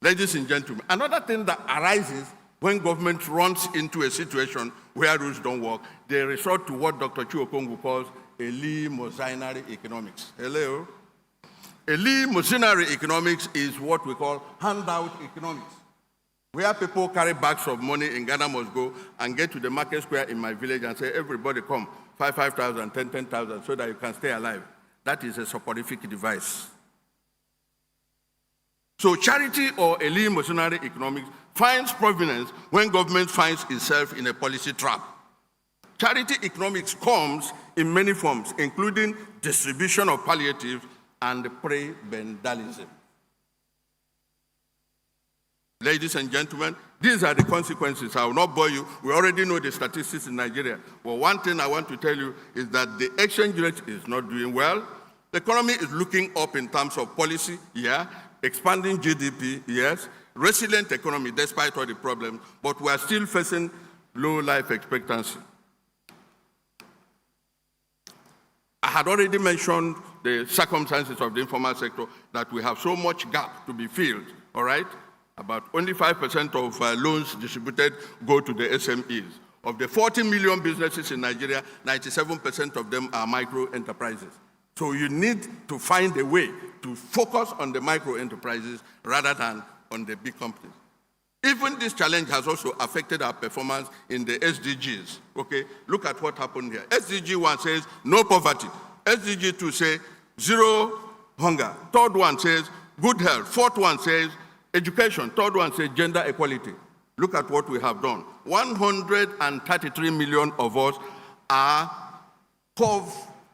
Ladies and gentlemen, another thing that arises when government runs into a situation where rules don't work, they resort to what Dr. Chuokongu calls eleemosynary economics. Hello? Eleemosynary economics is what we call handout economics, where people carry bags of money in Ghana must go and get to the market square in my village and say, everybody come, 5,000, 10,000, so that you can stay alive. That is a soporific device. So charity or eleemosynary economics finds provenance when government finds itself in a policy trap. Charity economics comes in many forms, including distribution of palliatives and prebendalism. Ladies and gentlemen, these are the consequences. I will not bore you. We already know the statistics in Nigeria. But one thing I want to tell you is that the exchange rate is not doing well. The economy is looking up in terms of policy, yeah. Expanding GDP, yes. Resilient economy despite all the problems, but we are still facing low life expectancy. I had already mentioned the circumstances of the informal sector, that we have so much gap to be filled, all right? About only 5% of loans distributed go to the SMEs. Of the 40 million businesses in Nigeria, 97% of them are micro enterprises. So you need to find a way to focus on the micro enterprises rather than on the big companies. Even this challenge has also affected our performance in the SDGs, okay? Look at what happened here. SDG 1 says no poverty. SDG 2 says zero hunger. Third one says good health. Fourth one says education. Third one says gender equality. Look at what we have done. 133 million of us are poor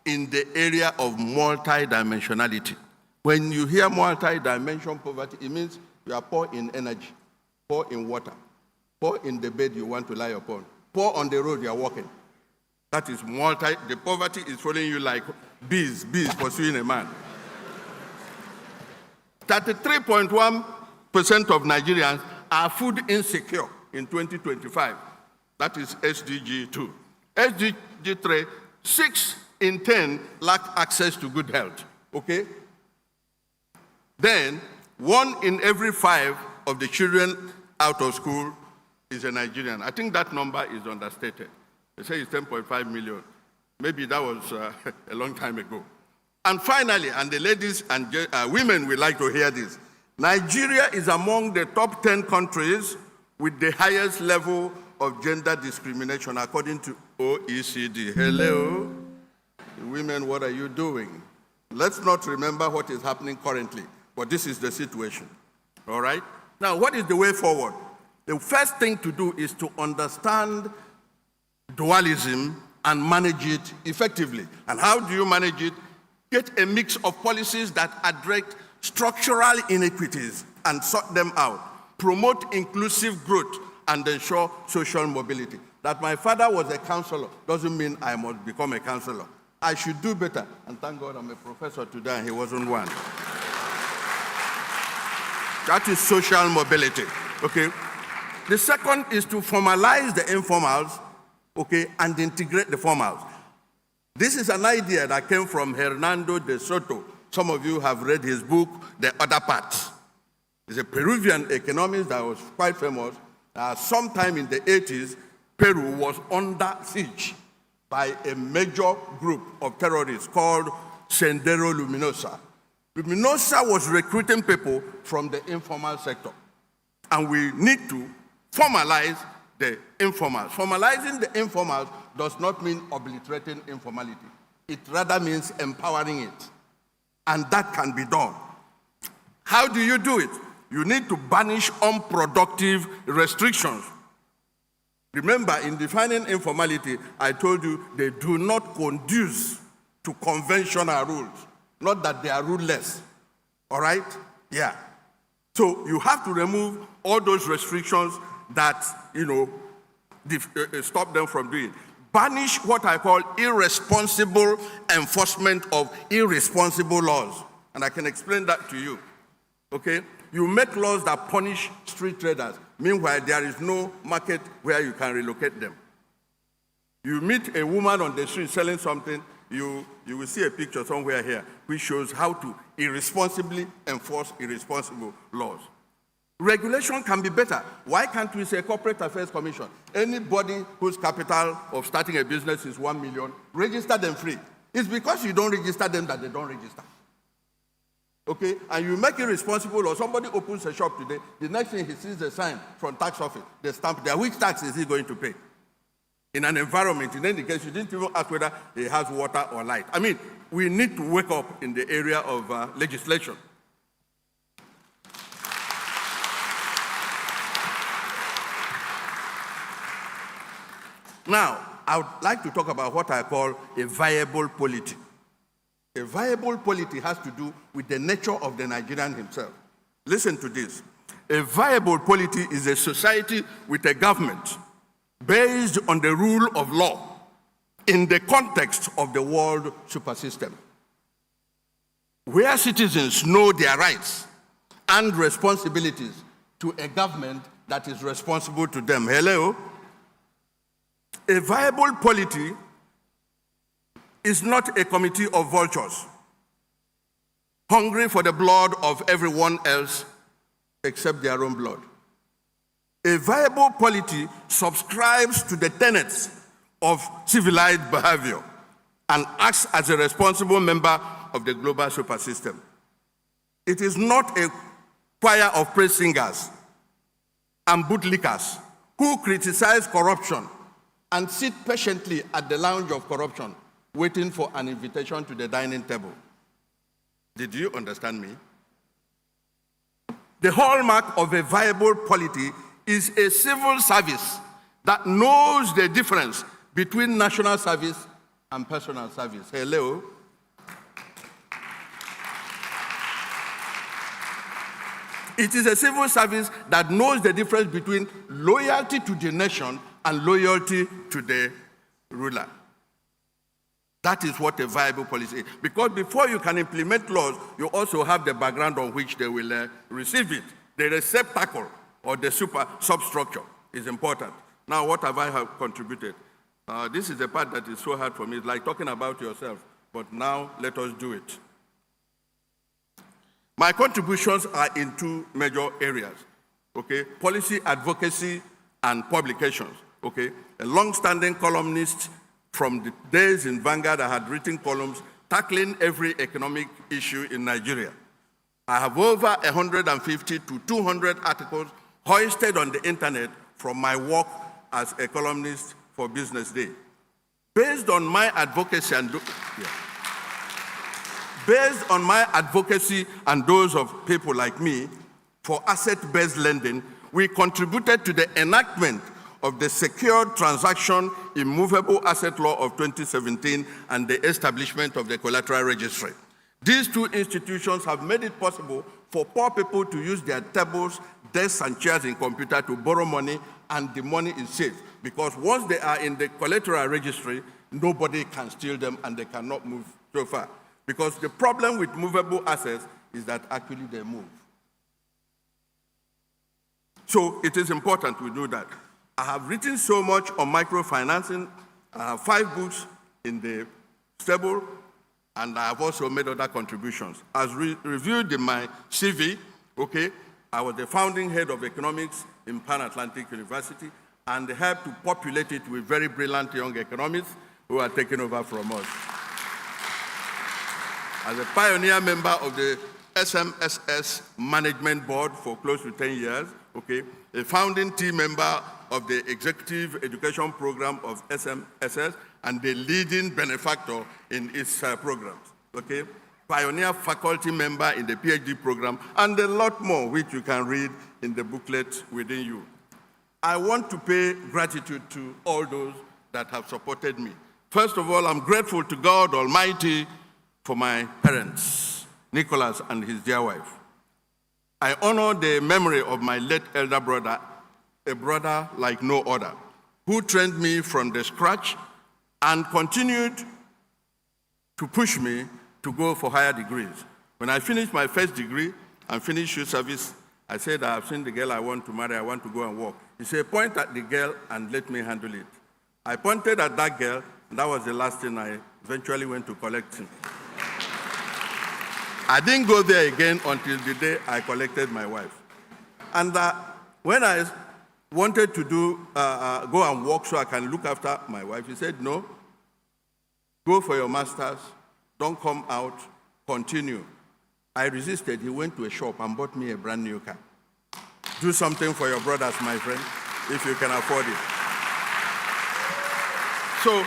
in the area of multidimensionality. When you hear multi-dimension poverty, it means you are poor in energy, poor in water, poor in the bed you want to lie upon, poor on the road you are walking. That is the poverty is following you like bees pursuing a man. 33.1% of Nigerians are food insecure in 2025. That is SDG 2. SDG 3, 6 in 10 lack access to good health, okay? Then, 1 in every 5 of the children out of school is a Nigerian. I think that number is understated. They say it's 10.5 million. Maybe that was a long time ago. And finally, and the ladies and women will like to hear this, Nigeria is among the top 10 countries with the highest level of gender discrimination according to OECD. Hello? Women, what are you doing? Let's not remember what is happening currently, but this is the situation, all right? Now, what is the way forward? The first thing to do is to understand dualism and manage it effectively. And how do you manage it? Get a mix of policies that address structural inequities and sort them out, promote inclusive growth, and ensure social mobility. That my father was a counselor doesn't mean I must become a counselor. I should do better. And thank God I'm a professor today and he wasn't one. That is social mobility, okay? The second is to formalize the informals, okay, and integrate the formals. This is an idea that came from Hernando de Soto. Some of you have read his book, The Other Parts. He's a Peruvian economist that was quite famous, Sometime in the 80s, Peru was under siege by a major group of terrorists called Sendero Luminosa. Luminosa was recruiting people from the informal sector. And we need to formalize the informals. Formalizing the informals does not mean obliterating informality. It rather means empowering it. And that can be done. How do you do it? You need to banish unproductive restrictions. Remember, in defining informality, I told you they do not conduce to conventional rules. Not that they are ruleless. All right? Yeah. So you have to remove all those restrictions that, stop them from doing. Banish what I call irresponsible enforcement of irresponsible laws. And I can explain that to you. Okay? You make laws that punish street traders. Meanwhile, there is no market where you can relocate them. You meet a woman on the street selling something, you will see a picture somewhere here which shows how to irresponsibly enforce irresponsible laws. Regulation can be better. Why can't we say Corporate Affairs Commission? Anybody whose capital of starting a business is 1 million, register them free. It's because you don't register them that they don't register. Okay? And you make it responsible, or somebody opens a shop today, the next thing he sees a sign from tax office, they stamp there. Which tax is he going to pay? In an environment, in any case, you didn't even ask whether he has water or light. I mean, we need to wake up in the area of legislation. Now, I would like to talk about what I call a viable polity. A viable polity has to do with the nature of the Nigerian himself. Listen to this. A viable polity is a society with a government based on the rule of law in the context of the world supersystem, where citizens know their rights and responsibilities to a government that is responsible to them. Hello? A viable polity is not a committee of vultures hungry for the blood of everyone else except their own blood. A viable polity subscribes to the tenets of civilized behavior and acts as a responsible member of the global supersystem. It is not a choir of praise singers and bootlickers who criticize corruption and sit patiently at the lounge of corruption, waiting for an invitation to the dining table. Did you understand me? The hallmark of a viable polity is a civil service that knows the difference between national service and personal service. Hello? It is a civil service that knows the difference between loyalty to the nation and loyalty to the ruler. That is what a viable policy is. Because before you can implement laws, you also have the background on which they will receive it. The receptacle or the substructure is important. Now, what have I contributed? This is the part that is so hard for me. It's like talking about yourself, but now let us do it. My contributions are in two major areas, okay? Policy advocacy and publications, okay? A long-standing columnist from the days in Vanguard, I had written columns tackling every economic issue in Nigeria. I have over 150 to 200 articles hoisted on the internet from my work as a columnist for Business Day. Based on my advocacy and those of people like me for asset-based lending, we contributed to the enactment of the Secured Transaction Immovable Asset Law of 2017 and the establishment of the Collateral Registry. These two institutions have made it possible for poor people to use their tables, desks, and chairs in computer to borrow money, and the money is safe. Because once they are in the Collateral Registry, nobody can steal them and they cannot move so far. Because the problem with movable assets is that actually they move. So it is important we do that. I have written so much on microfinancing. I have 5 books in the stable, and I have also made other contributions. As reviewed in my CV, okay, I was the founding head of economics in Pan-Atlantic University and helped to populate it with very brilliant young economists who are taking over from us. As a pioneer member of the SMSS Management Board for close to 10 years, okay, a founding team member of the Executive Education Program of SMSS and the leading benefactor in its programs, okay? Pioneer faculty member in the PhD program, and a lot more, which you can read in the booklet within you. I want to pay gratitude to all those that have supported me. First of all, I'm grateful to God Almighty for my parents, Nicholas and his dear wife. I honor the memory of my late elder brother, a brother like no other, who trained me from the scratch and continued to push me to go for higher degrees. When I finished my first degree and finished youth service, I said, I have seen the girl I want to marry, I want to go and work. He said, point at the girl and let me handle it. I pointed at that girl, and that was the last thing I eventually went to collect him. I didn't go there again until the day I collected my wife. And when I wanted to go and work so I can look after my wife, he said, no, go for your master's, don't come out, continue. I resisted. He went to a shop and bought me a brand new car. Do something for your brothers, my friend, if you can afford it. So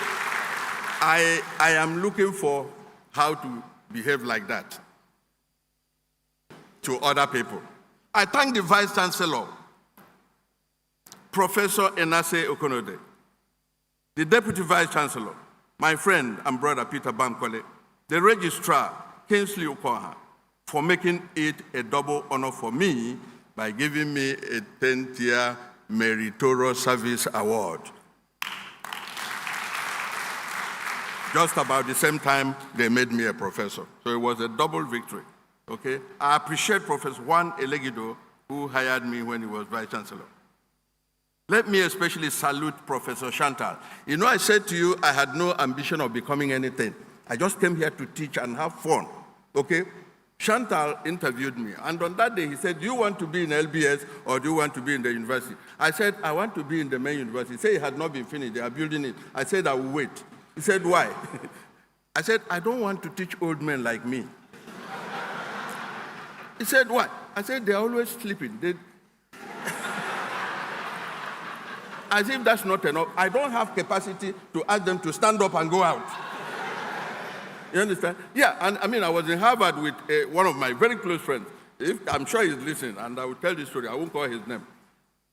I am looking for how to behave like that to other people. I thank the Vice Chancellor, Professor Enase Okonode, the Deputy Vice Chancellor, my friend and brother Peter Bankole, the Registrar, Kingsley Okoha, for making it a double honor for me by giving me a 10th-year Meritorious Service Award. Just about the same time they made me a professor. So it was a double victory, okay? I appreciate Professor Juan Elegido, who hired me when he was Vice Chancellor. Let me especially salute Professor Chantal. You know, I said to you, I had no ambition of becoming anything. I just came here to teach and have fun, okay? Chantal interviewed me, and on that day he said, do you want to be in LBS or do you want to be in the university? I said, I want to be in the main university. He said it had not been finished, they are building it. I said, I will wait. He said, why? I said, I don't want to teach old men like me. He said, what? I said, they're always sleeping. As if that's not enough, I don't have capacity to ask them to stand up and go out. You understand? Yeah, and I mean, I was in Harvard with one of my very close friends. I'm sure he's listening, and I will tell this story. I won't call his name.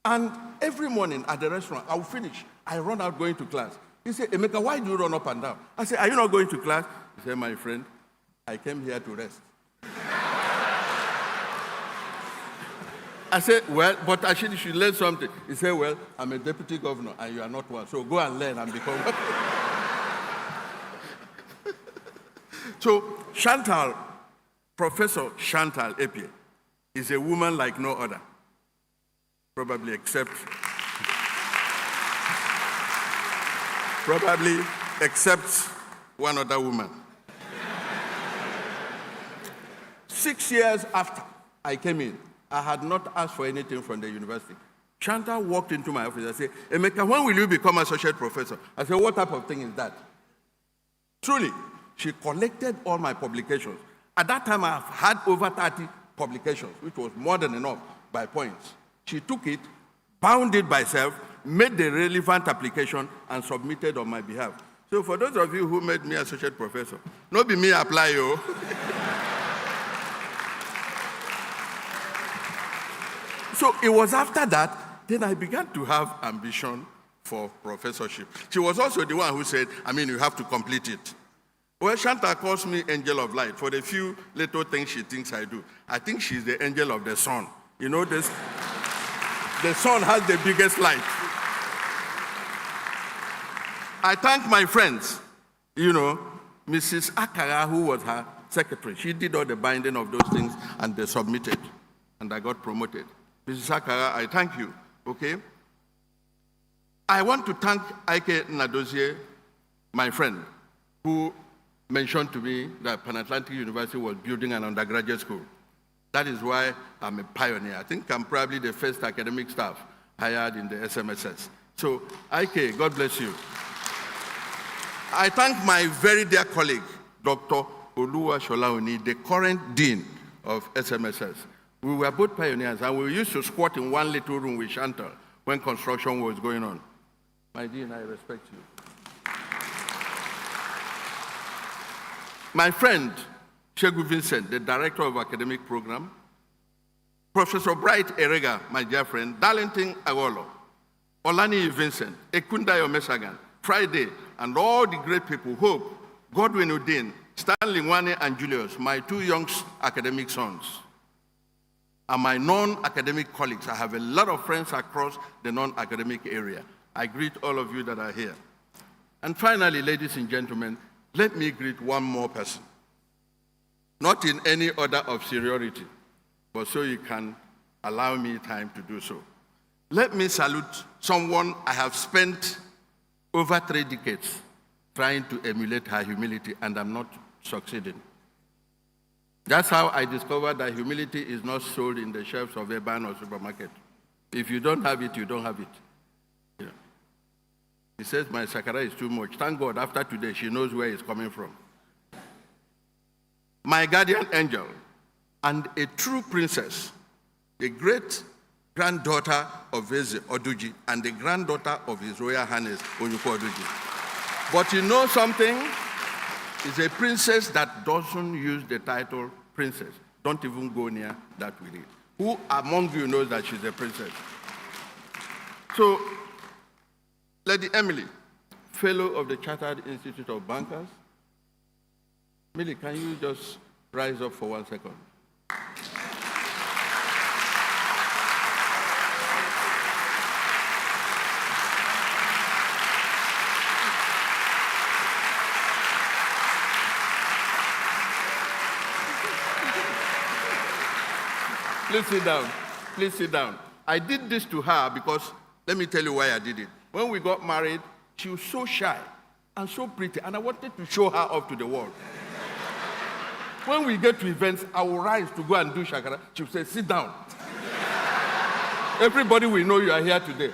And every morning at the restaurant, I will finish. I run out going to class. He said, Emeka, why do you run up and down? I said, are you not going to class? He said, my friend, I came here to rest. I said, well, but I should learn something. He said, well, I'm a deputy governor, and you are not one, so go and learn and become one. So Chantal, Professor Chantal Epie, is a woman like no other, probably except one other woman. 6 years after I came in, I had not asked for anything from the university. Chantal walked into my office and said, Emeka, when will you become associate professor? I said, what type of thing is that? Truly, she collected all my publications. At that time, I had over 30 publications, which was more than enough by points. She took it, bound it by herself, made the relevant application, and submitted on my behalf. So for those of you who made me associate professor, not be me apply you. So it was after that, then I began to have ambition for professorship. She was also the one who said, you have to complete it. Well, Chantal calls me angel of light for the few little things she thinks I do. I think she's the angel of the sun. You know this? The sun has the biggest light. I thank my friends. Mrs. Akara, who was her secretary, she did all the binding of those things and they submitted. And I got promoted. Mrs. Akara, I thank you, okay? I want to thank Ike Nadozie, my friend, who mentioned to me that Pan-Atlantic University was building an undergraduate school. That is why I'm a pioneer. I think I'm probably the first academic staff hired in the SMSS. So, IK, God bless you. I thank my very dear colleague, Dr. Oluwa Sholaoni, the current dean of SMSS. We were both pioneers, and we used to squat in one little room with Chantal when construction was going on. My dean, I respect you. My friend, Shegu Vincent, the director of academic program, Professor Bright Erega, my dear friend, Darlington Agolo, Olani Vincent, Ekundayo Mesagan, Friday, and all the great people, Hope, Godwin Udin, Stanley Wane, and Julius, my two young academic sons, and my non-academic colleagues. I have a lot of friends across the non-academic area. I greet all of you that are here. And finally, ladies and gentlemen, let me greet one more person. Not in any order of seniority, but so you can allow me time to do so. Let me salute someone I have spent over 3 decades trying to emulate her humility, and I'm not succeeding. That's how I discovered that humility is not sold in the shelves of a barn or supermarket. If you don't have it, you don't have it. You know. He says, my sakara is too much. Thank God, after today, she knows where it's coming from. My guardian angel and a true princess, the great-granddaughter of Eze Oduji and the granddaughter of His Royal Highness Onyuko Oduji. But you know something? It's a princess that doesn't use the title princess. Don't even go near that with it. Who among you knows that she's a princess? So, Lady Emily, fellow of the Chartered Institute of Bankers. Emily, can you just rise up for 1 second? Please sit down. Please sit down. I did this to her because, let me tell you why I did it. When we got married, she was so shy and so pretty, and I wanted to show her off to the world. When we get to events, I will rise to go and do shakara. She will say, sit down. Everybody will know you are here today.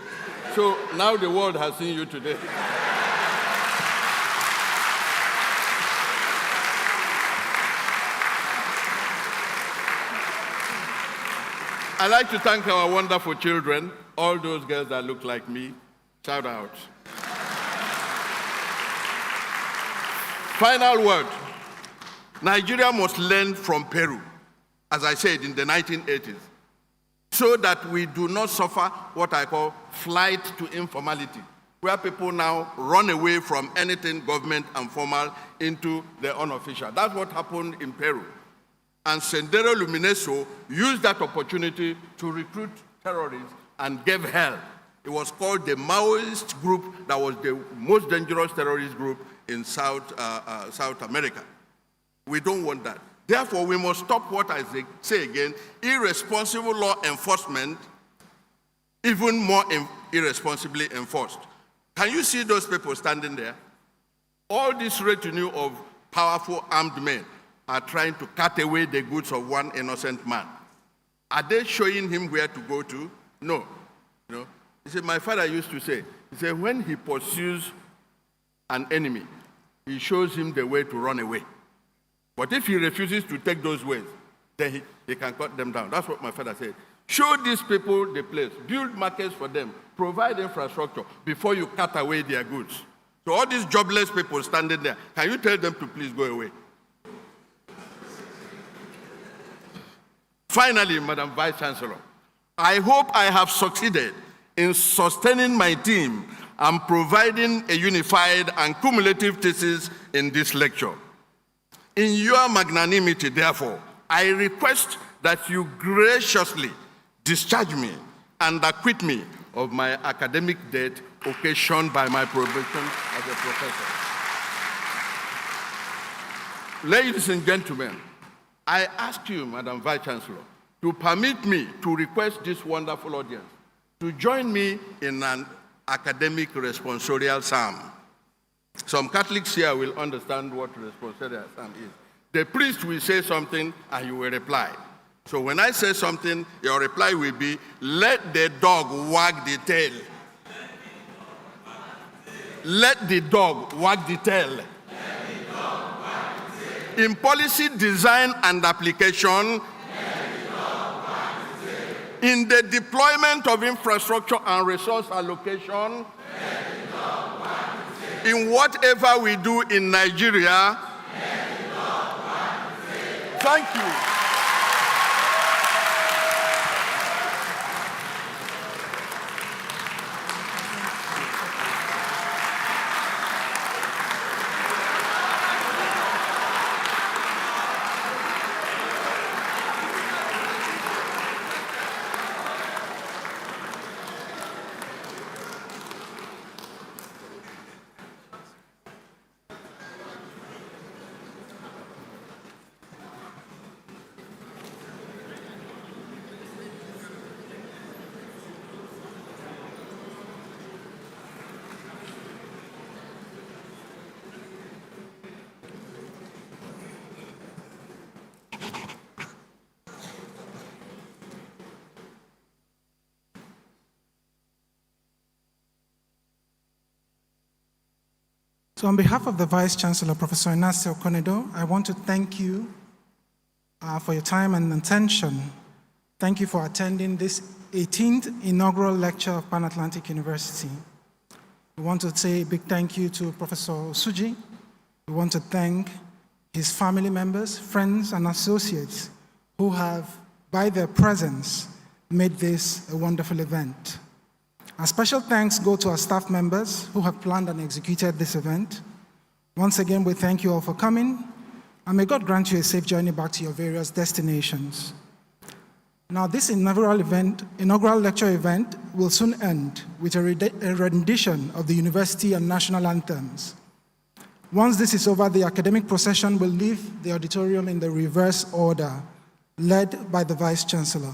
So now the world has seen you today. I'd like to thank our wonderful children, all those girls that look like me. Shout out. Final word. Nigeria must learn from Peru, as I said, in the 1980s, so that we do not suffer what I call flight to informality, where people now run away from anything government and formal into the unofficial. That's what happened in Peru. And Sendero Luminoso used that opportunity to recruit terrorists and gave hell. It was called the Maoist group that was the most dangerous terrorist group in South America. We don't want that. Therefore, we must stop what I say again, irresponsible law enforcement, even more irresponsibly enforced. Can you see those people standing there? All this retinue of powerful armed men are trying to cut away the goods of one innocent man. Are they showing him where to go to? No. You know? He said, my father used to say, he said, when he pursues an enemy, he shows him the way to run away. But if he refuses to take those ways, then he can cut them down. That's what my father said. Show these people the place, build markets for them, provide infrastructure before you cut away their goods. So all these jobless people standing there, can you tell them to please go away? Finally, Madam Vice Chancellor, I hope I have succeeded in sustaining my team and providing a unified and cumulative thesis in this lecture. In your magnanimity, therefore, I request that you graciously discharge me and acquit me of my academic debt occasioned by my probation as a professor. Ladies and gentlemen, I ask you, Madam Vice Chancellor, to permit me to request this wonderful audience to join me in an academic responsorial psalm. Some Catholics here will understand what responsorial psalm is. The priest will say something and you will reply. So when I say something, your reply will be, let the dog wag the tail. Let the dog wag the tail. In policy design and application, in the deployment of infrastructure and resource allocation, in whatever we do in Nigeria, thank you. So on behalf of the Vice Chancellor, Professor Inacio Konedo, I want to thank you for your time and attention. Thank you for attending this 18th Inaugural Lecture of Pan-Atlantic University. We want to say a big thank you to Professor Osuji. We want to thank his family members, friends, and associates who have, by their presence, made this a wonderful event. Our special thanks go to our staff members who have planned and executed this event. Once again, we thank you all for coming, and may God grant you a safe journey back to your various destinations. Now, this inaugural lecture event will soon end with a rendition of the university and national anthems. Once this is over, the academic procession will leave the auditorium in the reverse order, led by the Vice Chancellor.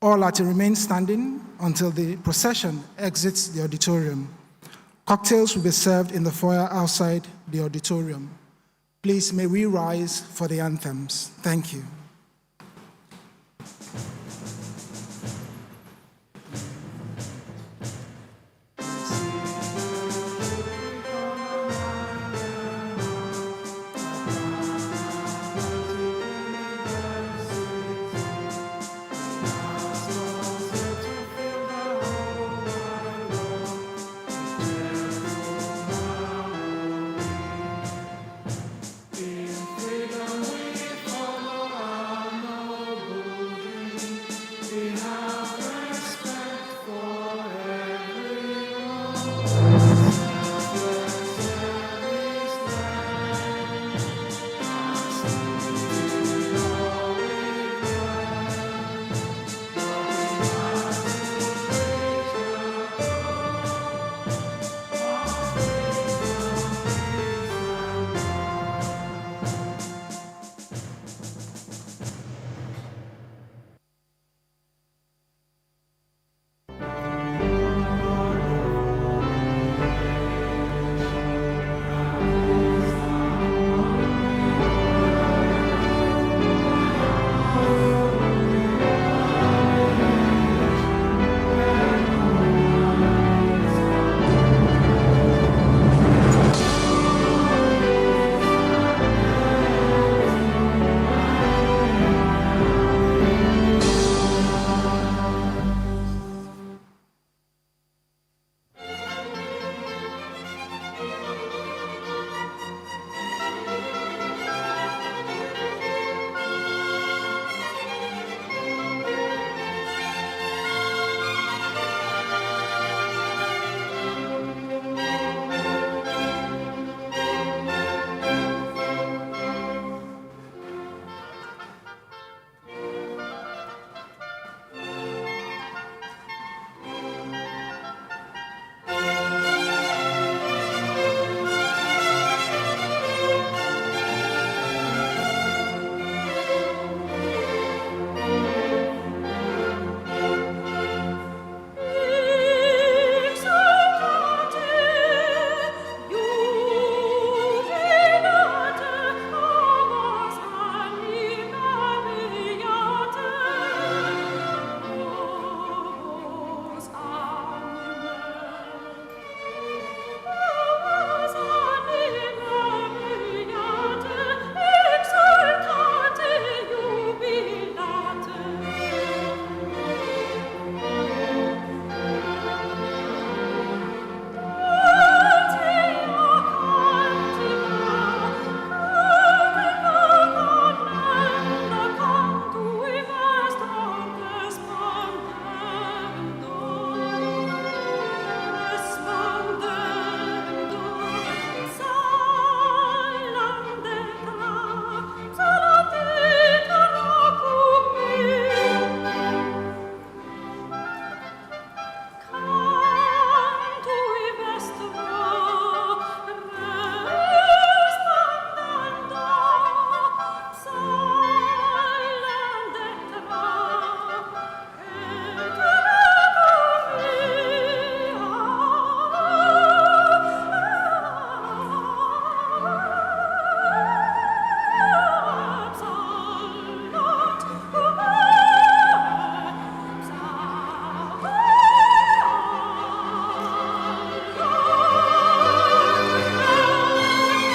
All are to remain standing until the procession exits the auditorium. Cocktails will be served in the foyer outside the auditorium. Please, may we rise for the anthems. Thank you.